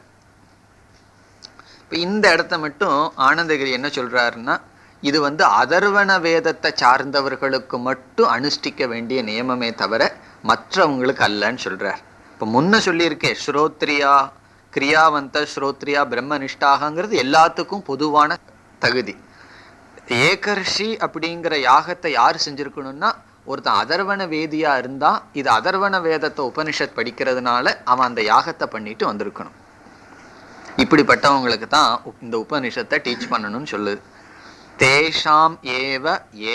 இப்போ இந்த இடத்த மட்டும் ஆனந்தகிரி என்ன சொல்றாருன்னா, இது அதர்வண வேதத்தை சார்ந்தவர்களுக்கு மட்டும் அனுஷ்டிக்க வேண்டிய நியமமே தவிர மற்றவங்களுக்கு அல்லன்னு சொல்றார். இப்போ முன்ன சொல்லியிருக்கேன், ஸ்ரோத்ரியா கிரியாவந்த ஸ்ரோத்ரியா பிரம்மனிஷ்டாகங்கிறது எல்லாத்துக்கும் பொதுவான தகுதி. ஏகர்ஷி அப்படிங்கிற யாகத்தை யார் செஞ்சிருக்கணும்னா, ஒருத்தன் அதர்வண வேதியா இருந்தா இது அதர்வண வேதத்தை உபனிஷத் படிக்கிறதுனால அவன் அந்த யாகத்தை பண்ணிட்டு வந்திருக்கணும். இப்படிப்பட்டவங்களுக்கு தான் இந்த உபனிஷத்தை டீச் பண்ணணும்னு சொல்லுது. தேஷாம் ஏவ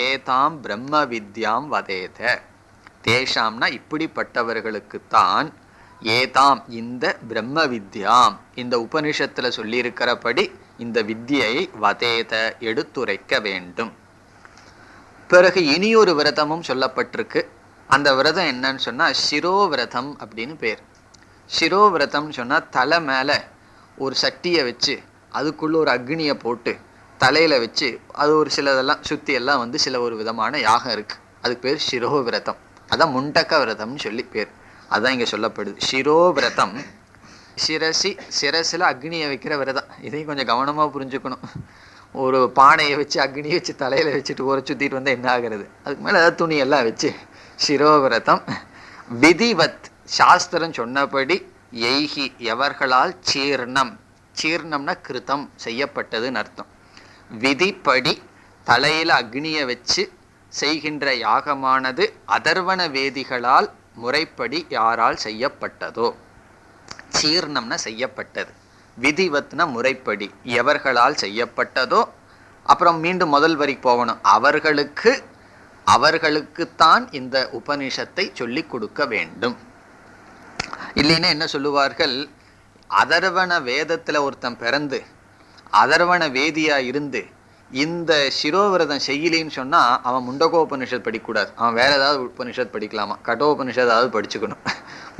ஏதாம் பிரம்ம வித்யாம் வதேத. தேஷாம்னா இப்படிப்பட்டவர்களுக்குத்தான், ஏதாம் இந்த பிரம்ம வித்யாம் இந்த உபனிஷத்துல சொல்லியிருக்கிறபடி இந்த வித்யை வதேத எடுத்துரைக்க வேண்டும். பிறகு இனியொரு விரதமும் சொல்லப்பட்டிருக்கு. அந்த விரதம் என்னன்னு சொன்னா சிரோவிரதம் அப்படின்னு பேர். சிரோவிரதம்னு சொன்னா தலை மேல ஒரு சட்டியை வச்சு அதுக்குள்ள ஒரு அக்னியை போட்டு தலையில வச்சு அது ஒரு சிலதெல்லாம் சுத்தி எல்லாம் சில ஒரு விதமான யாகம் இருக்கு. அதுக்கு பேர் சிரோவிரதம். அதான் முண்டக்க விரதம்னு சொல்லி பேர். அதான் இங்க சொல்லப்படுது சிரோவிரதம். சிரசில அக்னியை வைக்கிற விரதம். இதையும் கொஞ்சம் கவனமா புரிஞ்சுக்கணும். ஒரு பானையை வச்சு அக்னியை வச்சு தலையில வச்சுட்டு ஒரு சுத்திட்டு வந்தா என்ன ஆகிறது? அதுக்கு மேல ஏதாவது துணியெல்லாம் வச்சு சிரோவிரதம். விதிவத் சாஸ்திரம் சொன்னபடி, எய்கி எவர்களால், சீர்ணம், சீர்ணம்னா கிருத்தம் செய்யப்பட்டதுன்னு அர்த்தம். விதிப்படி தலையில அக்னியை வச்சு செய்கின்ற யாகமானது அதர்வண வேதிகளால் முறைப்படி யாரால் செய்யப்பட்டதோ, சீர்ணம்னா செய்யப்பட்டது, விதிவத்னா முறைப்படி எவர்களால் செய்யப்பட்டதோ. அப்புறம் மீண்டும் முதல் வரிக்கு போகணும். அவர்களுக்குத்தான் இந்த உபனிஷத்தை சொல்லி கொடுக்க வேண்டும். இல்லைன்னா என்ன சொல்லுவார்கள், அதர்வண வேதத்துல ஒருத்தன் பிறந்து அதர்வண வேதியா இருந்து இந்த சிரோவிரதம் செய்யலின்னு சொன்னா அவன் முண்டகோபனிஷத் படிக்கக்கூடாது. அவன் வேற ஏதாவது உபனிஷத் படிக்கலாமா? கடோபனிஷத்தாவது படிச்சுக்கணும்.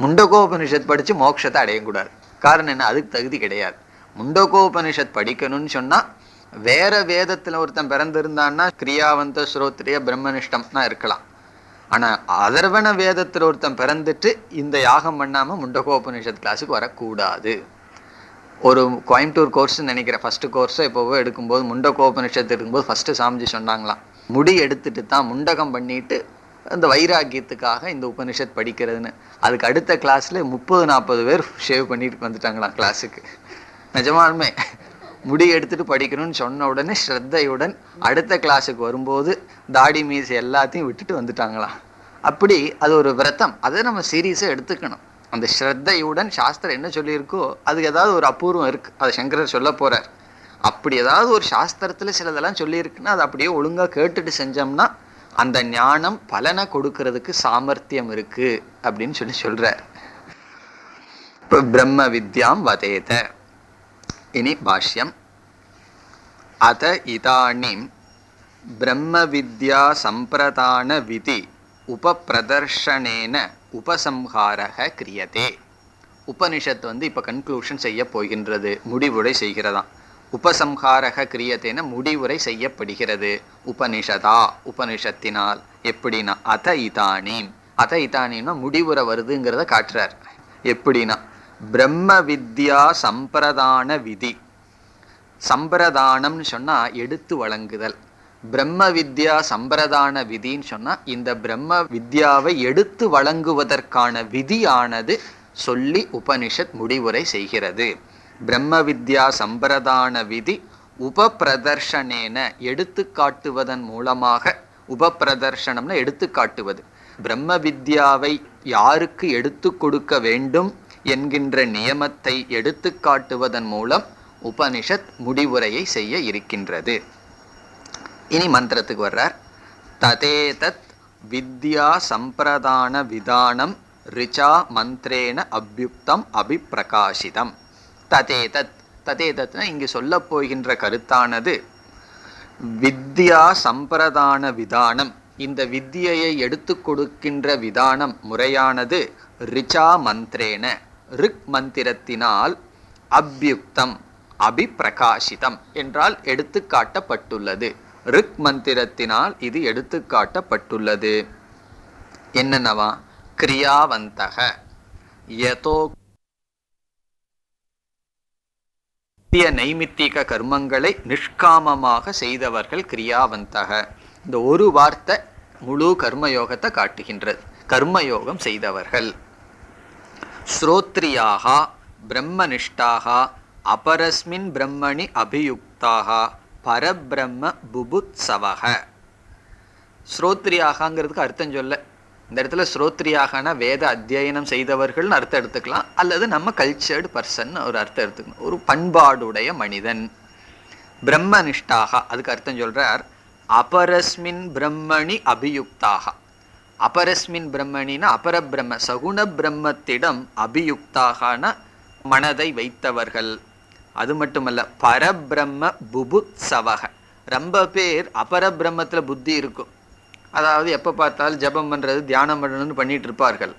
முண்டகோபனிஷத் படிச்சு மோட்சத்தை அடையக்கூடாது. காரணம் என்ன? அதுக்கு தகுதி கிடையாது. முண்டகோபனிஷத் படிக்கணும்னு சொன்னா வேற வேதத்துல ஒருத்தன் பிறந்திருந்தான்னா கிரியாவந்த ஸ்ரோத்ரிய பிரம்மனிஷ்டம்னா இருக்கலாம். ஆனா அதர்வண வேதத்துல ஒருத்தன் பிறந்துட்டு இந்த யாகம் பண்ணாம முண்டகோபனிஷத் கிளாஸுக்கு வரக்கூடாது. ஒரு கோயம்புத்தூர் கோர்ஸ் நினைக்கிறேன், ஃபர்ஸ்ட் கோர்ஸை இப்போவோ எடுக்கும்போது முண்டகோபனிஷத்து எடுக்கும்போது ஃபர்ஸ்ட் சாமிஜி சொன்னாங்களாம், முடி எடுத்துட்டு தான் முண்டகம் பண்ணிட்டு அந்த வைராக்கியத்துக்காக இந்த உபனிஷத் படிக்கிறதுன்னு. அதுக்கு அடுத்த கிளாஸ்ல 30-40 பேர் ஷேவ் பண்ணிட்டு வந்துட்டாங்களாம் கிளாஸுக்கு. நிஜமாலுமே முடி எடுத்துட்டு படிக்கணும்னு சொன்ன உடனே ஸ்ரத்தையுடன் அடுத்த கிளாஸுக்கு வரும்போது தாடி மீஸ் எல்லாத்தையும் விட்டுட்டு வந்துட்டாங்களாம். அப்படி அது ஒரு விரதம். அதை நம்ம சீரியஸாக எடுத்துக்கணும். அந்த ஸ்ரத்தையுடன் சாஸ்திரம் என்ன சொல்லியிருக்கோ அதுக்கு ஏதாவது ஒரு அபூர்வம் இருக்கு, அதை சங்கரர் சொல்ல போறார். அப்படி ஏதாவது ஒரு சாஸ்திரத்துல சிலதெல்லாம் சொல்லியிருக்குன்னா அதை அப்படியே ஒழுங்கா கேட்டுட்டு செஞ்சோம்னா அந்த ஞானம் பலனை கொடுக்கறதுக்கு சாமர்த்தியம் இருக்கு அப்படின்னு சொல்றார். இப்போ பிரம்ம வித்யாம் வதேத. இனி பாஷ்யம். அத இதானிம் பிரம்ம வித்யா சம்பிரதான விதி உபப்பிரதர்ஷனேன உபசம்ஹாரக கிரியதே. உபனிஷத் இப்போ கன்க்ளூஷன் செய்ய போகின்றது, முடிவுரை செய்கிறதாம். உபசம்ஹாரக கிரியத்தேன முடிவுரை செய்யப்படுகிறது. உபனிஷதா உபனிஷத்தினால். எப்படின்னா அத இதானீம். அத இதானீம்னா முடிவுரை வருதுங்கிறத காட்டுறார். எப்படின்னா பிரம்ம வித்யா சம்பிரதான விதி. சம்பிரதானம்னு சொன்னா எடுத்து வழங்குதல். பிரம்ம வித்யா சம்பிரதான விதின்னு சொன்னா இந்த பிரம்ம வித்யாவை எடுத்து வழங்குவதற்கான விதியானது சொல்லி உபனிஷத் முடிவுரை செய்கிறது. பிரம்ம வித்யா சம்பிரதான விதி உபபிரதர்ஷனேன எடுத்து காட்டுவதன் மூலமாக, உபபிரதர்ஷனம்னா எடுத்து காட்டுவது, பிரம்ம வித்யாவை யாருக்கு எடுத்து கொடுக்க வேண்டும் என்கின்ற நியமத்தை எடுத்து காட்டுவதன் மூலம் உபனிஷத் முடிவுரையை செய்ய இருக்கின்றது. இனி மந்திரத்துக்கு வர்றார். ததேதத் வித்யா சம்பிரதான விதானம் ரிச்சா மந்திரேன அபியுக்தம் அபிப்பிரகாசிதம். ததேதத், ததேதத்னா இங்கு சொல்ல போகின்ற கருத்தானது வித்யா சம்பிரதான விதானம், இந்த வித்தியை எடுத்து கொடுக்கின்ற விதானம் முறையானது ரிச்சா மந்திரேன ரிக் மந்திரத்தினால் அபியுக்தம் அபிப்பிரகாசிதம் என்றால் எடுத்து காட்டப்பட்டுள்ளது. ரிக் மந்திரத்தினால் இது எடுத்து காட்டப்பட்டுள்ளது. என்னென்னவா? கிரியாவந்தக யதோ நைமித்திக கர்மங்களை நிஷ்காமமாக செய்தவர்கள் கிரியாவந்தக. இந்த ஒரு வார்த்தை முழு கர்மயோகத்தை காட்டுகின்றது. கர்மயோகம் செய்தவர்கள். ஸ்ரோத்ரியாக பிரம்மனிஷ்டாக அபரஸ்மின் பிரம்மணி அபியுக்தாக பரபிரம்ம புபுத்சவக. ஸ்ரோத்ரியாகங்கிறதுக்கு அர்த்தம் சொல்ல, இந்த இடத்துல ஸ்ரோத்ரியாகனா வேத அத்தியனம் செய்தவர்கள்னு அர்த்தம் எடுத்துக்கலாம், அல்லது நம்ம கல்ச்சர்டு பர்சன் ஒரு அர்த்தம் எடுத்துக்கணும், ஒரு பண்பாடுடைய மனிதன். பிரம்மனிஷ்டாக அதுக்கு அர்த்தம் சொல்றார் அபரஸ்மின் பிரம்மணி அபியுக்தாக. அபரஸ்மின் பிரம்மணினா அபரபிரம்ம சகுண பிரம்மத்திடம் அபியுக்தாகனா மனதை வைத்தவர்கள். அது மட்டுமல்ல பரபிரம்ம புபுத்சவக. ரொம்ப பேர் அபரபிரம்மத்தில் புத்தி இருக்கும், அதாவது எப்போ பார்த்தாலும் ஜபம் பண்ணுறது தியானம் பண்ணணும்னு பண்ணிட்டு இருப்பார்கள்.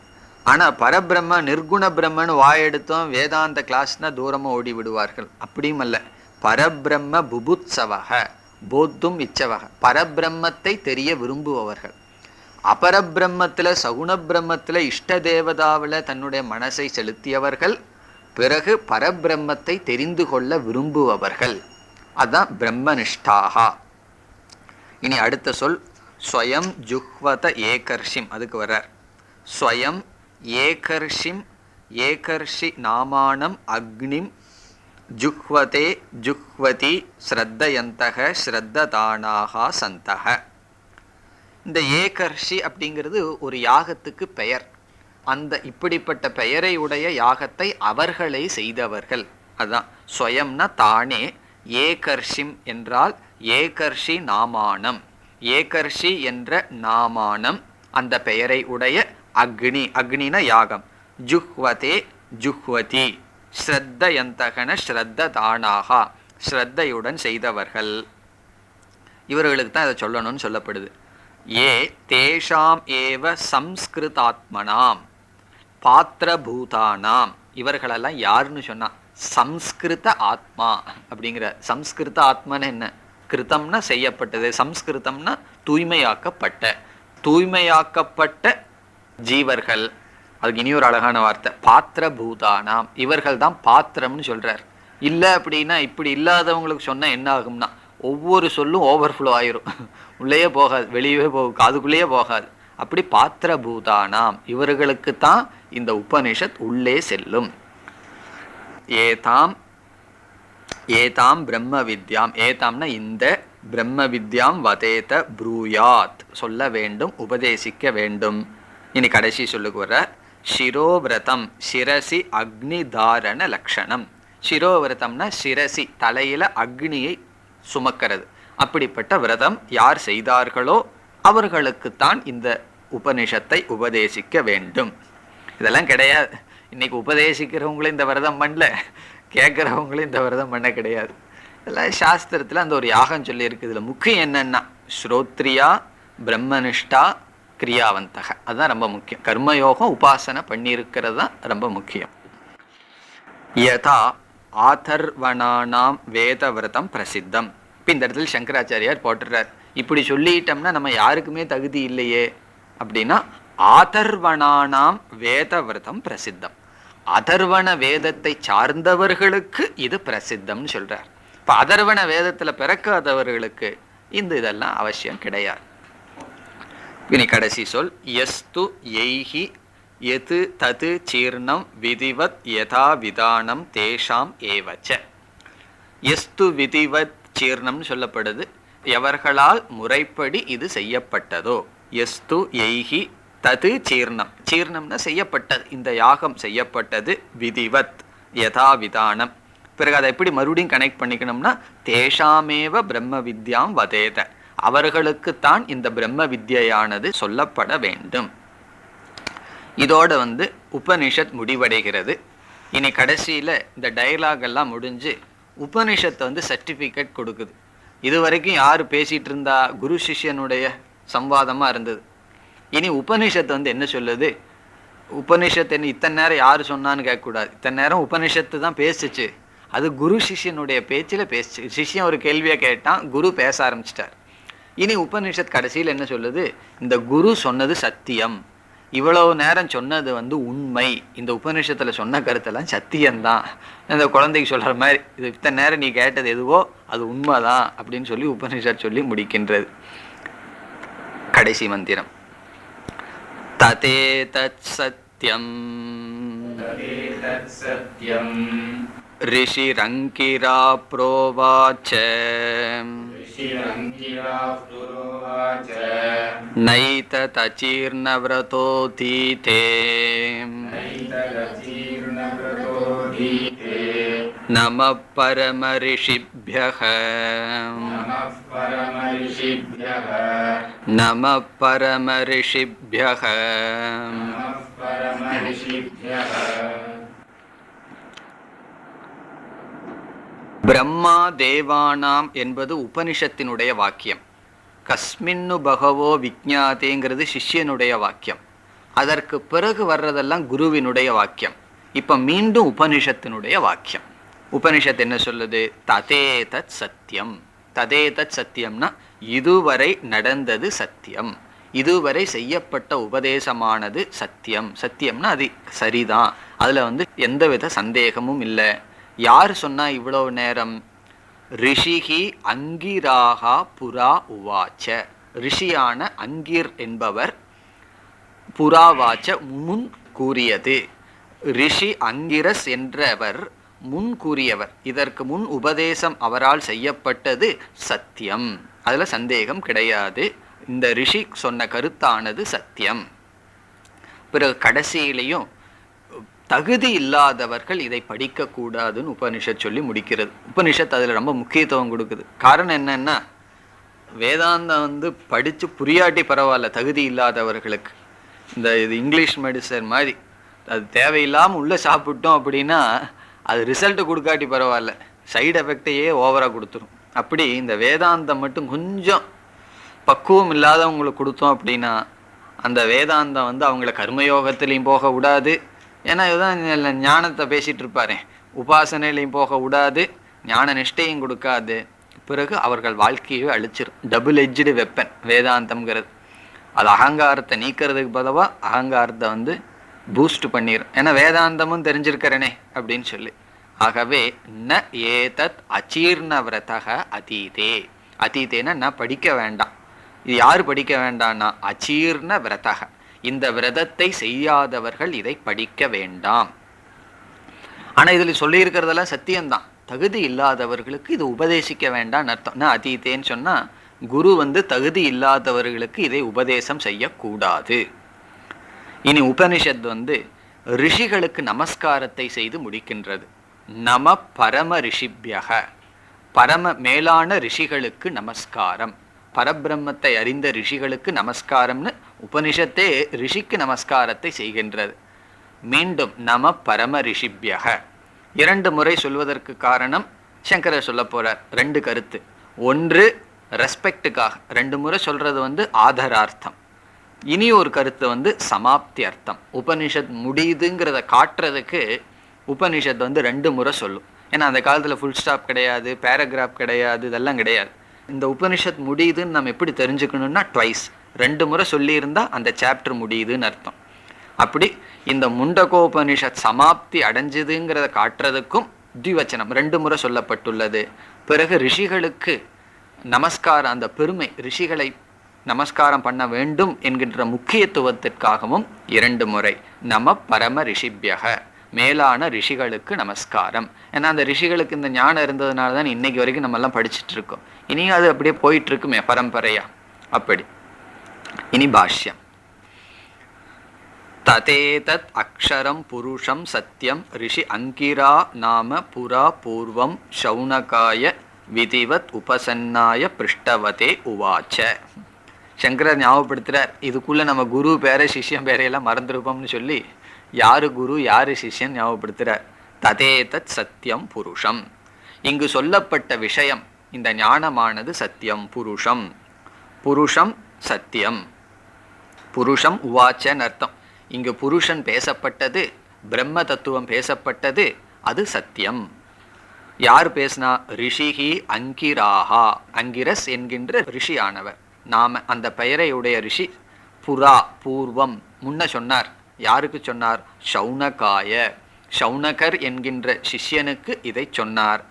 ஆனால் பரபிரம்ம நிர்குண பிரம்மன்னு வாயெடுத்தோம் வேதாந்த கிளாஸ்னா தூரமாக ஓடி விடுவார்கள். அப்படியும் அல்ல, பரபிரம்ம புபுத்சவக போத்தும் இச்சவக, பரபிரம்மத்தை தெரிய விரும்புபவர்கள். அபரபிரம்மத்தில் சகுண பிரம்மத்தில் இஷ்ட தேவதாவில் தன்னுடைய மனசை செலுத்தியவர்கள், பிறகு பரபிரம்மத்தை தெரிந்து கொள்ள விரும்புபவர்கள். அதுதான் பிரம்மனிஷ்டாகா. இனி அடுத்த சொல் ஸ்வயம் ஜுஹ்வத ஏகர்ஷிம். அதுக்கு வர்றார். ஸ்வயம் ஏகர்ஷிம் ஏகர்ஷி நாமானம் அக்னிம் ஜுஹ்வதே ஜுஹ்வதி ஸ்ரத்தயந்தக ஸ்ரத்ததானாகா சந்தக. இந்த ஏகர்ஷி அப்படிங்கிறது ஒரு யாகத்துக்கு பெயர். அந்த இப்படிப்பட்ட பெயரை உடைய யாகத்தை அவர்களை செய்தவர்கள். அதுதான் ஸ்வயம்னா தானே, ஏகர்ஷிம் என்றால் ஏகர்ஷி நாமானம், ஏகர்ஷி என்ற நாமானம் அந்த பெயரை உடைய அக்னி, அக்னின யாகம், ஜுஹ்வதே ஜுஹ்வதி ஸ்ரத்தயந்தகன ஸ்ரத்ததானாகா ஸ்ரத்தையுடன் செய்தவர்கள். இவர்களுக்கு தான் இதை சொல்லணும்னு சொல்லப்படுது. ஏ தேஷாம் ஏவ சம்ஸ்கிருதாத்மனாம் பாத்திரபூதானாம். இவர்களெல்லாம் யாருன்னு சொன்னா சம்ஸ்கிருத ஆத்மா அப்படிங்கிற. சம்ஸ்கிருத ஆத்மான்னு என்ன? கிருத்தம்னா செய்யப்பட்டது, சம்ஸ்கிருதம்னா தூய்மையாக்கப்பட்ட, தூய்மையாக்கப்பட்ட ஜீவர்கள். அதுக்கு இனி ஒரு அழகான வார்த்தை பாத்திரபூதானாம். இவர்கள் தான் பாத்திரம்னு சொல்றார். இல்லை அப்படின்னா இப்படி இல்லாதவங்களுக்கு சொன்னா என்ன ஆகும்னா ஒவ்வொரு சொல்லும் ஓவர்ஃப்ளோ ஆயிரும், உள்ளேயே போகாது, வெளியே போகும், காதுக்குள்ளேயே போகாது. அப்படி பாத்திரபூதானாம் இவர்களுக்கு தான் இந்த உபனிஷத் உள்ளே செல்லும். ஏதாம் ஏதாம் பிரம்ம வித்யாம், ஏதாம்னா இந்த பிரம்ம வித்யாம் வதேத ப்ரூயாத் சொல்ல வேண்டும், உபதேசிக்க வேண்டும். இனி கடைசி சொல்லுக்கு வர சிரோவிரதம் சிரசி அக்னி தாரண லக்ஷணம். சிரோவிரதம்னா சிரசி தலையில அக்னியை சுமக்கிறது. அப்படிப்பட்ட விரதம் யார் செய்தார்களோ அவர்களுக்குத்தான் இந்த உபனிஷத்தை உபதேசிக்க வேண்டும். இதெல்லாம் கிடையாது. இன்னைக்கு உபதேசிக்கிறவங்களும் இந்த விரதம் பண்ணல, கேட்குறவங்களும் இந்த விரதம் பண்ண கிடையாது. இதெல்லாம் சாஸ்திரத்தில் அந்த ஒரு யாகம் சொல்லி இருக்குது. இதில் முக்கியம் என்னன்னா ஸ்ரோத்ரியா பிரம்மனிஷ்டா கிரியாவந்தக. அதுதான் ரொம்ப முக்கியம். கர்மயோகம் உபாசனை பண்ணியிருக்கிறது தான் ரொம்ப முக்கியம். யதா ஆதர்வணானாம் வேத விரதம் பிரசித்தம். இப்போ இந்த இடத்துல சங்கராச்சாரியார் போட்டுறார், இப்படி சொல்லிட்டோம்னா நம்ம யாருக்குமே தகுதி இல்லையே அப்படின்னா ஆதர்வணானாம் வேத விரதம் பிரசித்தம். அதர்வண வேதத்தை சார்ந்தவர்களுக்கு இது பிரசித்தம்னு சொல்றார். இப்போ அதர்வண வேதத்தில் பிறக்காதவர்களுக்கு இதெல்லாம் அவசியம் கிடையாது. இனி கடைசி சொல் எஸ்து எய்ஹி எது தது சீர்ணம் விதிவத் யதா விதானம் தேஷாம் ஏவச்ச. எஸ்து விதிவத் சீர்ணம்னு சொல்லப்படுது, எவர்களால் முறைப்படி இது செய்யப்பட்டதோ. எஸ்து எய்ஹி தது சீர்ணம், சீர்ணம்னா செய்யப்பட்டது, இந்த யாகம் செய்யப்பட்டது. விதிவத் யதா விதானம், பிறகு அதை எப்படி மறுபடியும் கனெக்ட் பண்ணிக்கணும்னா தேஷாமேவ பிரம்ம வித்யாம் வதேத, அவர்களுக்குத்தான் இந்த பிரம்ம வித்யானது சொல்லப்பட வேண்டும். இதோட உபனிஷத் முடிவடைகிறது. இனி கடைசியில இந்த டயலாக் எல்லாம் முடிஞ்சு உபனிஷத்தை சர்டிபிகேட் கொடுக்குது. இது வரைக்கும் யாரு பேசிட்டு இருந்தா? குரு சிஷ்யனுடைய சம்வாதமா இருந்தது. இனி உபனிஷத்து என்ன சொல்லுது? உபனிஷத்து என்ன இத்தனை நேரம் யாரு சொன்னான்னு கேட்கக்கூடாது. இத்தனை நேரம் உபனிஷத்து தான் பேசிச்சு, அது குரு சிஷ்யனுடைய பேச்சில் பேசிச்சு. சிஷ்யன் ஒரு கேள்வியை கேட்டான், குரு பேச ஆரம்பிச்சிட்டார். இனி உபனிஷத் கடைசியில் என்ன சொல்லுது? இந்த குரு சொன்னது சத்தியம், இவ்வளவு நேரம் சொன்னது உண்மை, இந்த உபநிஷத்துல சொன்ன கருத்தெல்லாம் சத்தியம்தான். இந்த குழந்தைக்கு சொல்ற மாதிரி, இது இத்தனை நேரம் நீ கேட்டது எதுவோ அது உண்மைதான் அப்படின்னு சொல்லி உபனிஷத் சொல்லி முடிக்கின்றது. கடைசி மந்திரம் ததே தத் சத்யம் ரிஷிரங்கிரா ப்ரோவாச்ச நைததசீர்ணவ்ரதோ தீதே நமः பரமரிஷிभ्यः நமः பரமரிஷிभ्यः. பிரம்மா தேவானாம் என்பது உபனிஷத்தினுடைய வாக்கியம். கஸ்மின்னு பகவோ விஜ்ஞாதேங்கிறது சிஷ்யனுடைய வாக்கியம். அதற்கு பிறகு வர்றதெல்லாம் குருவினுடைய வாக்கியம். இப்ப மீண்டும் உபனிஷத்தினுடைய வாக்கியம். உபனிஷத் என்ன சொல்லுது? ததே தத் சத்தியம். ததே தத் சத்தியம்னா இதுவரை நடந்தது சத்தியம், இதுவரை செய்யப்பட்ட உபதேசமானது சத்தியம். சத்தியம்னா அது சரிதான், அதுல எந்தவித சந்தேகமும் இல்லை. யார் சொன்னா இவ்வளவு நேரம்? ரிஷிகி அங்கிராகா புரா உவாச்ச. ரிஷியான அங்கிர் என்பவர் புராவாச்ச முன் கூறியது. ரிஷி அங்கிரஸ் என்றவர் முன் கூறியவர். இதற்கு முன் உபதேசம் அவரால் செய்யப்பட்டது சத்தியம், அதுல சந்தேகம் கிடையாது. இந்த ரிஷி சொன்ன கருத்தானது சத்தியம். பிறகு கடைசியிலையும் தகுதி இல்லாதவர்கள் இதை படிக்க கூடாதுன்னு உபனிஷத் சொல்லி முடிக்கிறது. உபனிஷத் அதுல ரொம்ப முக்கியத்துவம் கொடுக்குது. காரணம் என்னன்னா, வேதாந்தம் படிச்சு புரியாட்டி பரவாயில்ல, தகுதி இல்லாதவர்களுக்கு இது இங்கிலீஷ் மெடிசன் மாதிரி, அது தேவையில்லாம உள்ள சாப்பிட்டோம் அப்படின்னா அது ரிசல்ட் கொடுக்காட்டி பரவாயில்ல, சைடு எஃபெக்டையே ஓவரா கொடுத்துரும். அப்படி இந்த வேதாந்தம் மட்டும் கொஞ்சம் பக்குவம் இல்லாதவங்களுக்கு கொடுத்தோம் அப்படின்னா அந்த வேதாந்தம் அவங்கள கர்மயோகத்திலையும் போக விடாது. ஏன்னா இதுதான் ஞானத்தை பேசிட்டு இருப்பாரு, உபாசனையிலையும் போக விடாது, ஞான நிஷ்டையும் கொடுக்காது. பிறகு அவர்கள் வாழ்க்கையை அழிச்சிடும். டபுள் எட்ஜ்டு வெப்பன் வேதாந்தம்ங்கிறது. அது அகங்காரத்தை நீக்கிறதுக்கு பதவா அகங்காரத்தை பூஸ்ட் பண்ணிடும். ஏன்னா வேதாந்தமும் தெரிஞ்சிருக்கிறனே அப்படின்னு சொல்லி. ஆகவே ந ஏதத் அச்சீர்ணவிரதக அதீதே. அதீதேன்னா நான் படிக்க வேண்டாம். இது யாரு படிக்க வேண்டாம்னா அச்சீர்ண விரதக, இந்த விரதத்தை செய்யாதவர்கள் இதை படிக்க வேண்டாம். ஆனா இதுல சொல்லி இருக்கிறதெல்லாம் சத்தியம்தான். தகுதி இல்லாதவர்களுக்கு இது உபதேசிக்க வேண்டாம்னு அர்த்தம். நான் அதீதேன்னு சொன்னா குரு தகுதி இல்லாதவர்களுக்கு இதை உபதேசம் செய்யக்கூடாது. இனி உபனிஷத் ரிஷிகளுக்கு நமஸ்காரத்தை செய்து முடிக்கின்றது. நம பரம ரிஷிபியக, பரம மேலான ரிஷிகளுக்கு நமஸ்காரம். பரபிரம்மத்தை அறிந்த ரிஷிகளுக்கு நமஸ்காரம்னு உபனிஷத்தே ரிஷிக்கு நமஸ்காரத்தை செய்கின்றது. மீண்டும் நம பரம ரிஷிபியக 2 முறை சொல்வதற்கு காரணம் சங்கரர் சொல்ல போறார். 2 கருத்து. ஒன்று ரெஸ்பெக்டுக்காக 2 முறை சொல்றது ஆதரார்த்தம். இனி ஒரு கருத்து சமாப்தி அர்த்தம். உபனிஷத் முடியுதுங்கிறத காட்டுறதுக்கு உபனிஷத் 2 முறை சொல்லும். ஏன்னா அந்த காலத்துல ஃபுல் ஸ்டாப் கிடையாது, பேராகிராஃப் கிடையாது, இதெல்லாம் கிடையாது. இந்த உபனிஷத் முடியுதுன்னு நம்ம எப்படி தெரிஞ்சுக்கணும்னா ட்வைஸ் 2 முறை சொல்லியிருந்தா அந்த சாப்டர் முடியுதுன்னு அர்த்தம். அப்படி இந்த முண்டகோபனிஷத் சமாப்தி அடைஞ்சதுங்கிறத காட்டுறதுக்கும் திவச்சனம் 2 முறை சொல்லப்பட்டுள்ளது. பிறகு ரிஷிகளுக்கு நமஸ்காரம், அந்த பெருமை, ரிஷிகளை நமஸ்காரம் பண்ண வேண்டும் என்கின்ற முக்கியத்துவத்திற்காகவும் 2 முறை நம பரம ரிஷிபியக, மேலான ரிஷிகளுக்கு நமஸ்காரம். ஏன்னா அந்த ரிஷிகளுக்கு இந்த ஞானம் இருந்ததுனால தான் இன்னைக்கு வரைக்கும் நம்ம எல்லாம் படிச்சுட்டு இருக்கோம். இனியும் அது அப்படியே போயிட்டு இருக்குமே பரம்பரையா. அப்படி இனி பாஷ்யம். ததேதத் அக்ஷரம் புருஷம் சத்யம் ரிஷி அங்கிரா நாம புரா பூர்வம் சௌனகாய விதிவத் உபசன்னாய பிருஷ்டவதே உவாச்ச. சங்கரர் ஞாபகப்படுத்துறார், இதுக்குள்ள நம்ம குரு பேரை சிஷ்யன் பேரையெல்லாம் மறந்துருப்போம்னு சொல்லி யாரு குரு யாரு சிஷ்யன் ஞாபகப்படுத்துறார். ததேதத் சத்தியம் புருஷம், இங்கு சொல்லப்பட்ட விஷயம் இந்த ஞானமானது சத்தியம். புருஷம், புருஷம் சத்தியம். புருஷம் உவாச்சன்னு அர்த்தம். இங்கு புருஷன் பேசப்பட்டது, பிரம்ம தத்துவம் பேசப்பட்டது, அது சத்தியம். யார் பேசினா? ரிஷிஹி அங்கிராஹா, அங்கிரஸ் என்கின்ற ரிஷி ஆனவர். நாம அந்த பெயரையுடைய ரிஷி. புரா பூர்வம், முன்ன சொன்னார். யாருக்கு சொன்னார்? சௌனகாய, சௌனகர் என்கின்ற சிஷ்யனுக்கு இதை சொன்னார்.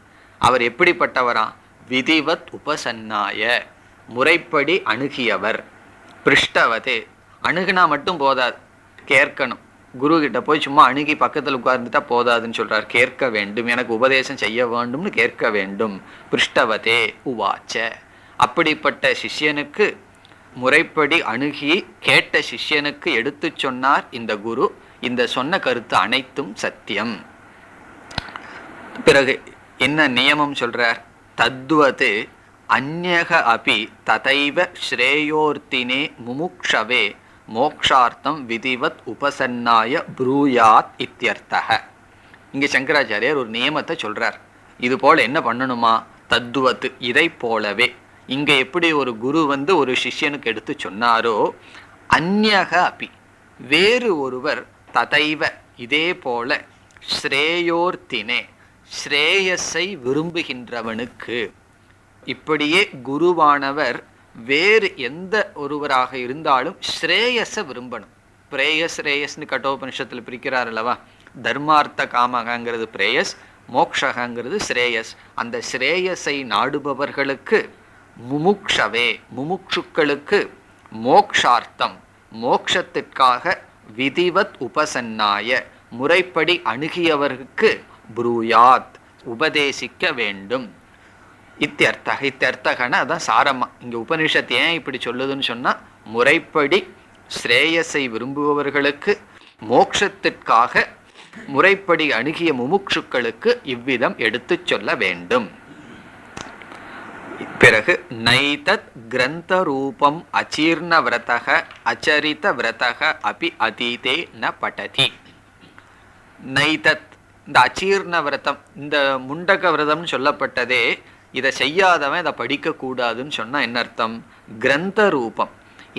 அவர் எப்படிப்பட்டவரா? விதிவத் உபசன்னாய, முறைப்படி அணுகியவர். பிருஷ்டவதே, அணுகுனா மட்டும் போதாது, கேட்கணும். குரு கிட்ட போய் சும்மா அணுகி பக்கத்தில் உட்கார்ந்துட்டா போதாதுன்னு சொல்றார். கேட்க வேண்டும், எனக்கு உபதேசம் செய்ய வேண்டும்னு கேட்க வேண்டும். பிருஷ்டவதே உவாச்ச, அப்படிப்பட்ட சிஷ்யனுக்கு, முறைப்படி அணுகி கேட்ட சிஷ்யனுக்கு எடுத்து சொன்னார் இந்த குரு. இந்த சொன்ன கருத்து அனைத்தும் சத்தியம். பிறகு என்ன நியமம் சொல்றார்? தத்வது அந்யக அபி ததைவ ஸ்ரேயோர்த்தினே முமுக்ஷவே மோக்ஷார்த்தம் விதிவத் உபசன்னாய ப்ரூயாத் இத்யர்த்தக. இங்கே சங்கராச்சாரியார் ஒரு நியமத்தை சொல்றார். இது போல என்ன பண்ணணுமா? தத்துவத்து, இதை போலவே. இங்க எப்படி ஒரு குரு வந்து ஒரு சிஷ்யனுக்கு எடுத்து சொன்னாரோ, அந்யக அபி, வேறு ஒருவர், ததைவ இதே போல, ஸ்ரேயோர்த்தினே ஸ்ரேயஸை விரும்புகின்றவனுக்கு, இப்படியே குருவானவர் வேறு எந்த ஒருவராக இருந்தாலும் ஸ்ரேயஸ விரும்பணும். பிரேயஸ் ரேயஸ்னு கட்டோபனிஷத்தில் பிரிக்கிறார் அல்லவா? தர்மார்த்த காமகங்கிறது பிரேயஸ், மோக்ஷகங்கிறது ஸ்ரேயஸ். அந்த ஸ்ரேயஸை நாடுபவர்களுக்கு, முமுக்ஷவே முமுக்ஷுக்களுக்கு, மோக்ஷார்த்தம் மோக்ஷத்திற்காக, விதிவத் உபசன்னாய முறைப்படி அணுகியவருக்கு, ப்ரூயாத் உபதேசிக்க வேண்டும். இத்தியர்த்தக, இத்தியர்த்தகன அதான் சாரமா. இங்க உபனிஷத்து ஏன் இப்படி சொல்லுதுன்னு சொன்னா, முறைப்படி ஸ்ரேயஸை விரும்புபவர்களுக்கு, மோட்சத்திற்காக முறைப்படி அணுகிய முமுட்சுக்களுக்கு இவ்விதம் எடுத்து சொல்ல வேண்டும். பிறகு நைதத் கிரந்த ரூபம் அச்சீர்ண விரதக அச்சரித விரதக அபி அதீதே ந படதி. நைதத், இந்த அச்சீர்ண விரதம், இந்த முண்டக விரதம்னு சொல்லப்பட்டதே, இதை செய்யாதவன் இதை படிக்க கூடாதுன்னு சொன்னா என்ன அர்த்தம்? கிரந்த ரூபம்,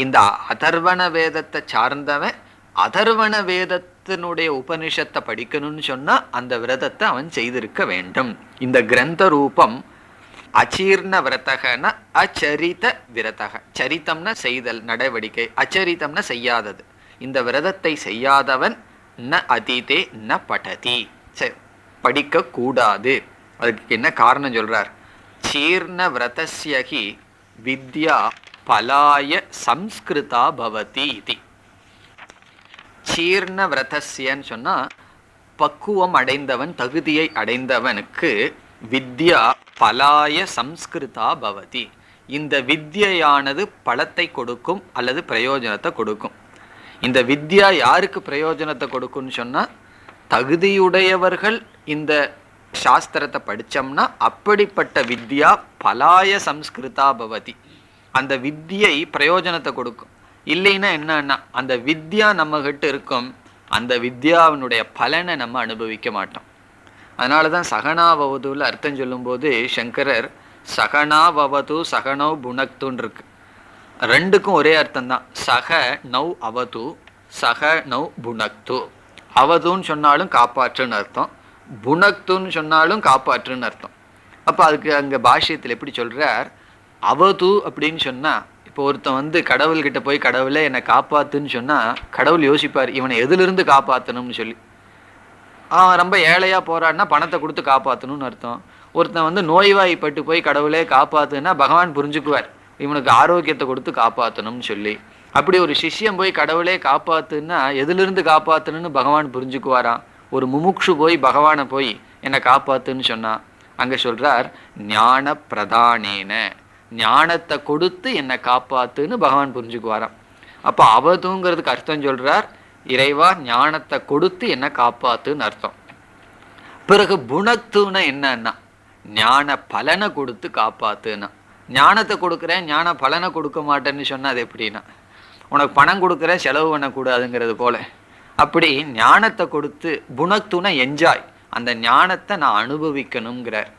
இந்த அதர்வண வேதத்தை சார்ந்தவன் அதர்வண வேதத்தினுடைய உபனிஷத்தை படிக்கணும்னு சொன்னா அந்த விரதத்தை அவன் செய்திருக்க வேண்டும். இந்த கிரந்த ரூபம் அச்சீர்ண விரதகன அச்சரித விரதக. சரித்தம்னா செய்தல் நடவடிக்கை, அச்சரித்தம்னா செய்யாதது. இந்த விரதத்தை செய்யாதவன் ந அதீதே ந படதி, படிக்க கூடாது. அதுக்கு என்ன காரணம் சொல்றார்? சீர்ண விரதஸ்யகி வித்யா பலாய சம்ஸ்கிருதா பவதி இதி. சீர்ண விரதஸ்யன்னு சொன்னா பக்குவம் அடைந்தவன், தகுதியை அடைந்தவனுக்கு வித்யா பலாய சம்ஸ்கிருதா பவதி. இந்த வித்யானது பலத்தை கொடுக்கும் அல்லது பிரயோஜனத்தை கொடுக்கும். இந்த வித்யா யாருக்கு பிரயோஜனத்தை கொடுக்கும்னு சொன்னா, தகுதியுடையவர்கள் இந்த சாஸ்திரத்தை படிச்சோம்னா அப்படிப்பட்ட வித்யா பலாய சம்ஸ்கிருதா பவதி, அந்த வித்யை பிரயோஜனத்தை கொடுக்கும். இல்லைன்னா என்னன்னா, அந்த வித்யா நம்ம கிட்ட இருக்கும், அந்த வித்யாவினுடைய பலனை நம்ம அனுபவிக்க மாட்டோம். அதனாலதான் சகனாவவது அர்த்தம் சொல்லும் போது சங்கரர் சகனாவது சகனௌ புனக்துன்னு இருக்கு. ரெண்டுக்கும் ஒரே அர்த்தம் தான். சக நௌ அவது, சக நௌ புனக்து. அவதுன்னு சொன்னாலும் காப்பாற்றுன்னு அர்த்தம், புனக்துன்னு சொன்னாலும் காப்பாற்றுன்னு அர்த்தம். அப்போ அதுக்கு அங்கே பாஷ்யத்தில் எப்படி சொல்றார்? அவது அப்படின்னு சொன்னா, இப்போ ஒருத்தன் வந்து கடவுள்கிட்ட போய் கடவுளே என்னை காப்பாத்துன்னு சொன்னா, கடவுள் யோசிப்பார் இவனை எதிலிருந்து காப்பாற்றணும்னு சொல்லி. ரொம்ப ஏழையா போறான்னா பணத்தை கொடுத்து காப்பாற்றணும்னு அர்த்தம். ஒருத்தன் வந்து நோய்வாய்ப்பட்டு போய் கடவுளே காப்பாத்துன்னா பகவான் புரிஞ்சுக்குவார், இவனுக்கு ஆரோக்கியத்தை கொடுத்து காப்பாற்றணும்னு சொல்லி. அப்படி ஒரு சிஷ்யம் போய் கடவுளே காப்பாத்துன்னா எதிலிருந்து காப்பாற்றணும்னு பகவான் புரிஞ்சுக்குவாராம். ஒரு முமுக்ஷு போய் பகவானை போய் என்னை காப்பாத்துன்னு சொன்னா அங்க சொல்றார் ஞான பிரதானேன, ஞானத்தை கொடுத்து என்னை காப்பாத்துன்னு பகவான் புரிஞ்சுக்குவாராம். அப்ப அவதுங்கிறதுக்கு அர்த்தம் சொல்றார், இறைவா ஞானத்தை கொடுத்து என்ன காப்பாத்துன்னு அர்த்தம். பிறகு புணத்துன்னா என்னன்னா ஞான பலனை கொடுத்து காப்பாத்துன்னா. ஞானத்தை கொடுக்குறேன் ஞான பலனை கொடுக்க மாட்டேன்னு சொன்னா அது எப்படின்னா, உனக்கு பணம் கொடுக்குறேன் செலவு பண்ணக்கூடாதுங்கிறது போல. அப்படி ஞானத்தை கொடுத்து புணத்துனா என்ஜாய், அந்த ஞானத்தை நான் அனுபவிக்கணுங்கிறார்.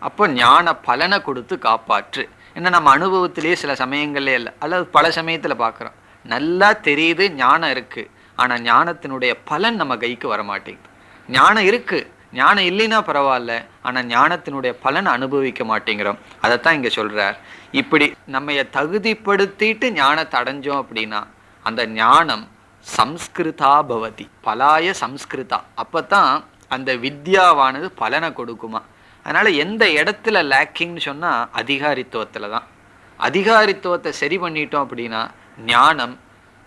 அப்போ ஞான பலனை கொடுத்து காப்பாற்று. ஏன்னா நம்ம அனுபவத்திலேயே சில சமயங்கள்லே இல்லை, அல்லது பல சமயத்தில் பார்க்குறோம், நல்லா தெரியுது ஞானம் இருக்குது, ஆனால் ஞானத்தினுடைய பலன் நம்ம கைக்கு வரமாட்டேங்குது. ஞானம் இருக்குது, ஞானம் இல்லைன்னா பரவாயில்ல, ஆனால் ஞானத்தினுடைய பலன் அனுபவிக்க மாட்டேங்கிறோம். அதைத்தான் இங்கே சொல்கிறார். இப்படி நம்ம தகுதிப்படுத்திட்டு ஞானத்தை அடைஞ்சோம் அப்படின்னா அந்த ஞானம் சம்ஸ்கிருதா பவதி, பலாய சம்ஸ்கிருதா. அப்போ தான் அந்த வித்யாவானது பலனை கொடுக்குமா. அதனால் எந்த இடத்துல லேக்கிங்னு சொன்னால் அதிகாரித்துவத்தில் தான். அதிகாரித்துவத்தை சரி பண்ணிட்டோம் அப்படின்னா ஞானம்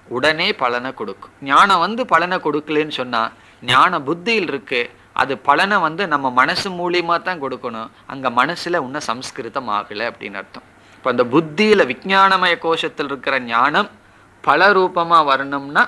உடனே பலனை கொடுக்கும். ஞானம் வந்து பலனை கொடுக்கலன்னு சொன்னால் ஞான புத்தியில் இருக்கு, அது பலனை வந்து நம்ம மனசு மூலியமாக தான் கொடுக்கணும். அங்கே மனசில் இன்னும் சம்ஸ்கிருதம் ஆகலை அப்படின்னு அர்த்தம். இப்போ அந்த புத்தியில் விஞ்ஞானமய கோஷத்தில் இருக்கிற ஞானம் பல ரூபமாக வரணும்னா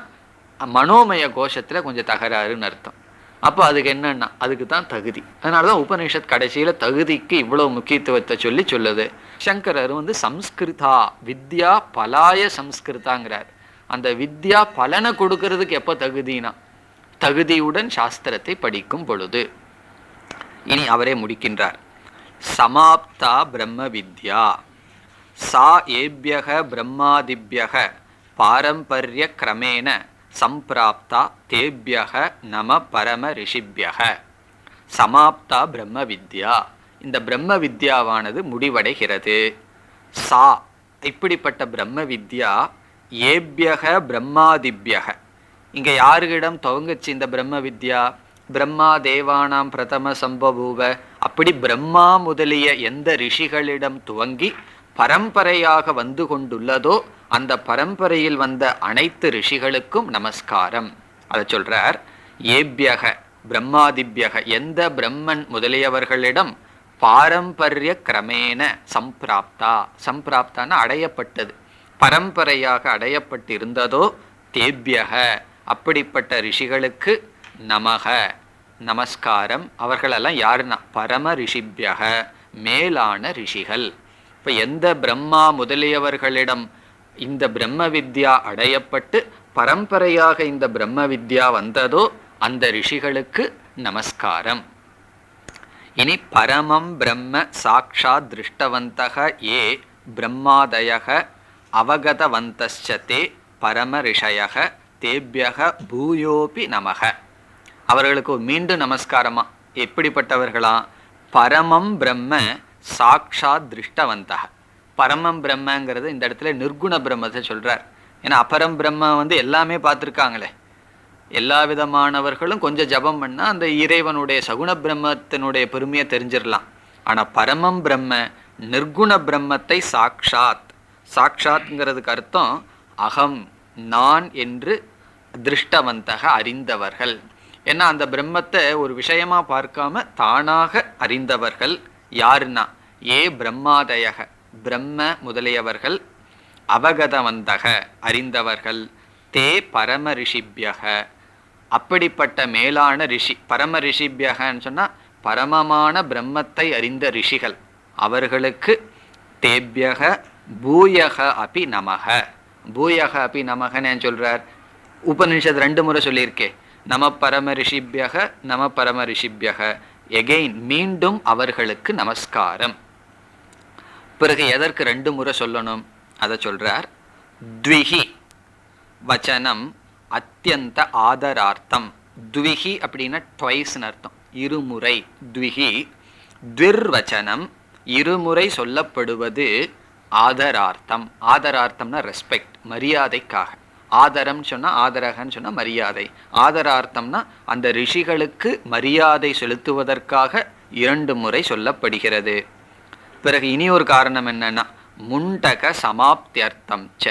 மனோமய கோஷத்தில் கொஞ்சம் தகராறுன்னு அர்த்தம். அப்போ அதுக்கு என்னன்னா அதுக்கு தான் தகுதி. அதனால தான் உபநிஷத் கடைசியில் தகுதிக்கு இவ்வளோ முக்கியத்துவத்தை சொல்லுது. சங்கரர் வந்து சம்ஸ்கிருதா வித்யா பலாய சம்ஸ்கிருதாங்கிறார். அந்த வித்யா பலனை கொடுக்கறதுக்கு எப்போ தகுதினா தகுதியுடன் சாஸ்திரத்தை படிக்கும் பொழுது. இனி அவரே முடிக்கின்றார். சமாப்தா பிரம்ம வித்யா சா ஏபியக பிரம்மாதிபியக பாரம்பரிய கிரமேண சம்பிராப்தா தேபியக நம பரம ரிஷிபியக. சமாப்தா பிரம்ம வித்யா, இந்த பிரம்ம வித்யாவானது முடிவடைகிறது. சா இப்படிப்பட்ட பிரம்ம வித்யா ஏபியக பிரம்மாதிபியக, இங்கே யாருக்கிடம் துவங்குச்சு இந்த பிரம்ம வித்யா? பிரம்மா தேவானாம் பிரதம சம்பபூவ. அப்படி பிரம்மா முதலிய எந்த ரிஷிகளிடம் துவங்கி பரம்பரையாக வந்து கொண்டுள்ளதோ அந்த பரம்பரையில் வந்த அனைத்து ரிஷிகளுக்கும் நமஸ்காரம். அதை சொல்றார். ஏபியக பிரம்மாதிபியக, எந்த பிரம்மன் முதலியவர்களிடம் பாரம்பரிய கிரமேண சம்பிராப்தா, சம்பிராப்தான அடையப்பட்டது, பரம்பரையாக அடையப்பட்டிருந்ததோ தேபியக அப்படிப்பட்ட ரிஷிகளுக்கு நமக நமஸ்காரம். அவர்களெல்லாம் யாருன்னா பரம ரிஷிபியக மேலான ரிஷிகள். இப்போ எந்த பிரம்மா முதலியவர்களிடம் இந்த பிரம்ம வித்யா அடையப்பட்டு பரம்பரையாக இந்த பிரம்ம வித்யா வந்ததோ அந்த ரிஷிகளுக்கு நமஸ்காரம். இனி பரமம் பிரம்ம சாக்ஷாத் திருஷ்டவந்தக ஏ பிரம்மாதயக அவகதவந்தஸ்சதே பரம ரிஷயக தேபியக பூயோபி நமக. அவர்களுக்கு மீண்டும் நமஸ்காரமா. எப்படிப்பட்டவர்களாம்? பரமம் பிரம்ம சாக்ஷாத் திருஷ்டவந்தக. பரமம் பிரம்மங்கிறது இந்த இடத்துல நிர்குண பிரம்மத்தை சொல்றார். ஏன்னா அபரம் பிரம்ம வந்து எல்லாமே பார்த்துருக்காங்களே, எல்லா விதமானவர்களும் கொஞ்சம் ஜபம் பண்ணால் அந்த இறைவனுடைய சகுண பிரம்மத்தினுடைய பெருமையை தெரிஞ்சிடலாம். ஆனால் பரமம் பிரம்ம நிர்குண பிரம்மத்தை சாக்ஷாத், சாக்ஷாத்ங்கிறதுக்கு அர்த்தம் அகம் நான் என்று திருஷ்டவந்தக அறிந்தவர்கள். ஏன்னா அந்த பிரம்மத்தை ஒரு விஷயமா பார்க்காம தானாக அறிந்தவர்கள் யாருன்னா ஏ பிரம்மாதயக பிரம்ம முதலியவர்கள், அவகதவந்தக அறிந்தவர்கள், தே பரம ரிஷிபியக அப்படிப்பட்ட மேலான ரிஷி. பரம ரிஷிபியகன்னு சொன்னால் பரமமான பிரம்மத்தை அறிந்த ரிஷிகள், அவர்களுக்கு தேபியக பூயக அபி நமக. பூயக அபி நமகன்னு சொல்றார். உபநிஷத் 2 முறை சொல்லியிருக்கே, நம பரம ரிஷிபியக நம பரம ரிஷிபியக. எகெயின் மீண்டும் அவர்களுக்கு நமஸ்காரம். பிறகு எதற்கு 2 முறை சொல்லணும் அதை சொல்றார். த்விஹி வச்சனம் அத்தியந்த ஆதரார்த்தம். த்விஹி அப்படின்னா ட்வைஸ்ன்னு அர்த்தம், இருமுறை. த்விஹி த்விர்வச்சனம் இருமுறை சொல்லப்படுவது ஆதரார்த்தம். ஆதரார்த்தம்னா ரெஸ்பெக்ட், மரியாதைக்காக. ஆதரம் சொன்னால் ஆதரகன்னு சொன்னால் மரியாதை. ஆதரார்த்தம்னா அந்த ரிஷிகளுக்கு மரியாதை செலுத்துவதற்காக 2 முறை சொல்லப்படுகிறது. பிறகு இனி ஒரு காரணம் என்னன்னா முண்டக சமாப்தியர்த்தம் ச,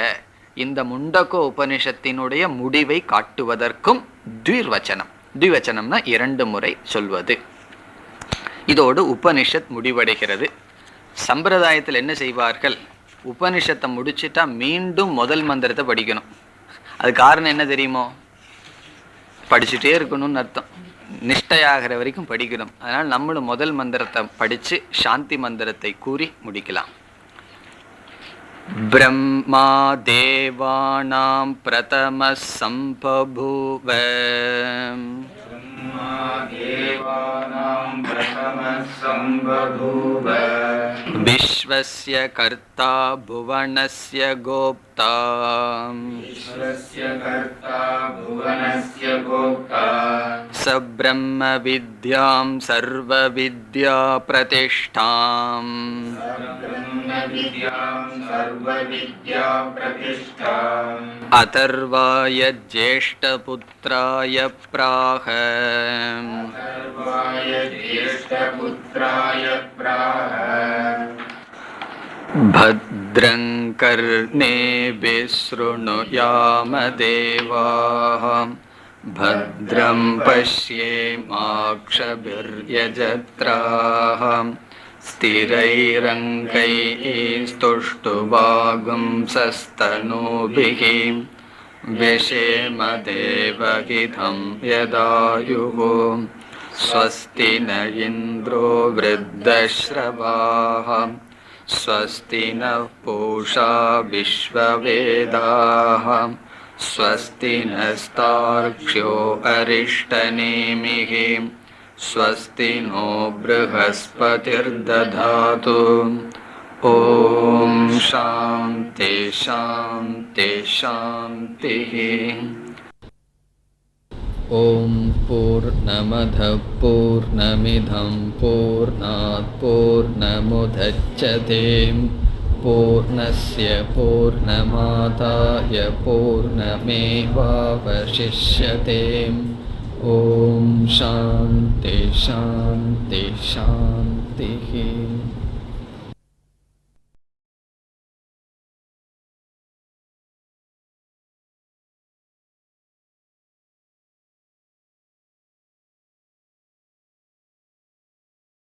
இந்த முண்டக உபனிஷத்தினுடைய முடிவை காட்டுவதற்கும் த்விவச்சனம். த்விவச்சனம்னா 2 முறை சொல்வது. இதோடு உபனிஷத் முடிவடைகிறது. சம்பிரதாயத்தில் என்ன செய்வார்கள், உபனிஷத்தை முடிச்சுட்டா மீண்டும் முதல் மந்திரத்தை படிக்கணும். அது காரணம் என்ன தெரியுமோ, படிச்சுட்டே இருக்கணும்னு அர்த்தம். நிஷ்டையாகிற வரைக்கும் படிக்கணும். அதனால் நம்மளும் முதல் மந்திரத்தை படித்து சாந்தி மந்திரத்தை கூறி முடிக்கலாம். பிரம்மா தேவானாம் பிரதம சம்பபூவ விஸ்வஸ்ய கர்த்தா புவனஸ்ய கோப்தா ச பிரம்ம வித்யாம் சர்வ வித்யா பிரதிஷ்டாம் அதர்வாய ஜேஷ்டபுத்ராய ப்ராஹ भद्रं कर्णेभिः शृणुयाम देवाः भद्रं पश्येमाक्षभिर्यजत्राः स्थिरैरङ्गैस्तुष्टुवागुंसस्तनूभिः व्यशेम देवहितं यदायुः स्वस्ति न इन्द्रो वृद्धश्रवाः स्वस्ति नः पूषा विश्ववेदाः स्वस्ति नस्तार्क्ष्यो अरिष्टनेमिः स्वस्ति नो बृहस्पतिर्दधातु ॐ शान्ति शान्ति शान्तिः। ॐ पूर्णमदः पूर्णमिदं पूर्णात् पूर्णमुदच्यते पूर्णस्य पूर्णमादाय पूर्णमेवावशिष्यते। ॐ शान्ति शान्ति शान्तिः।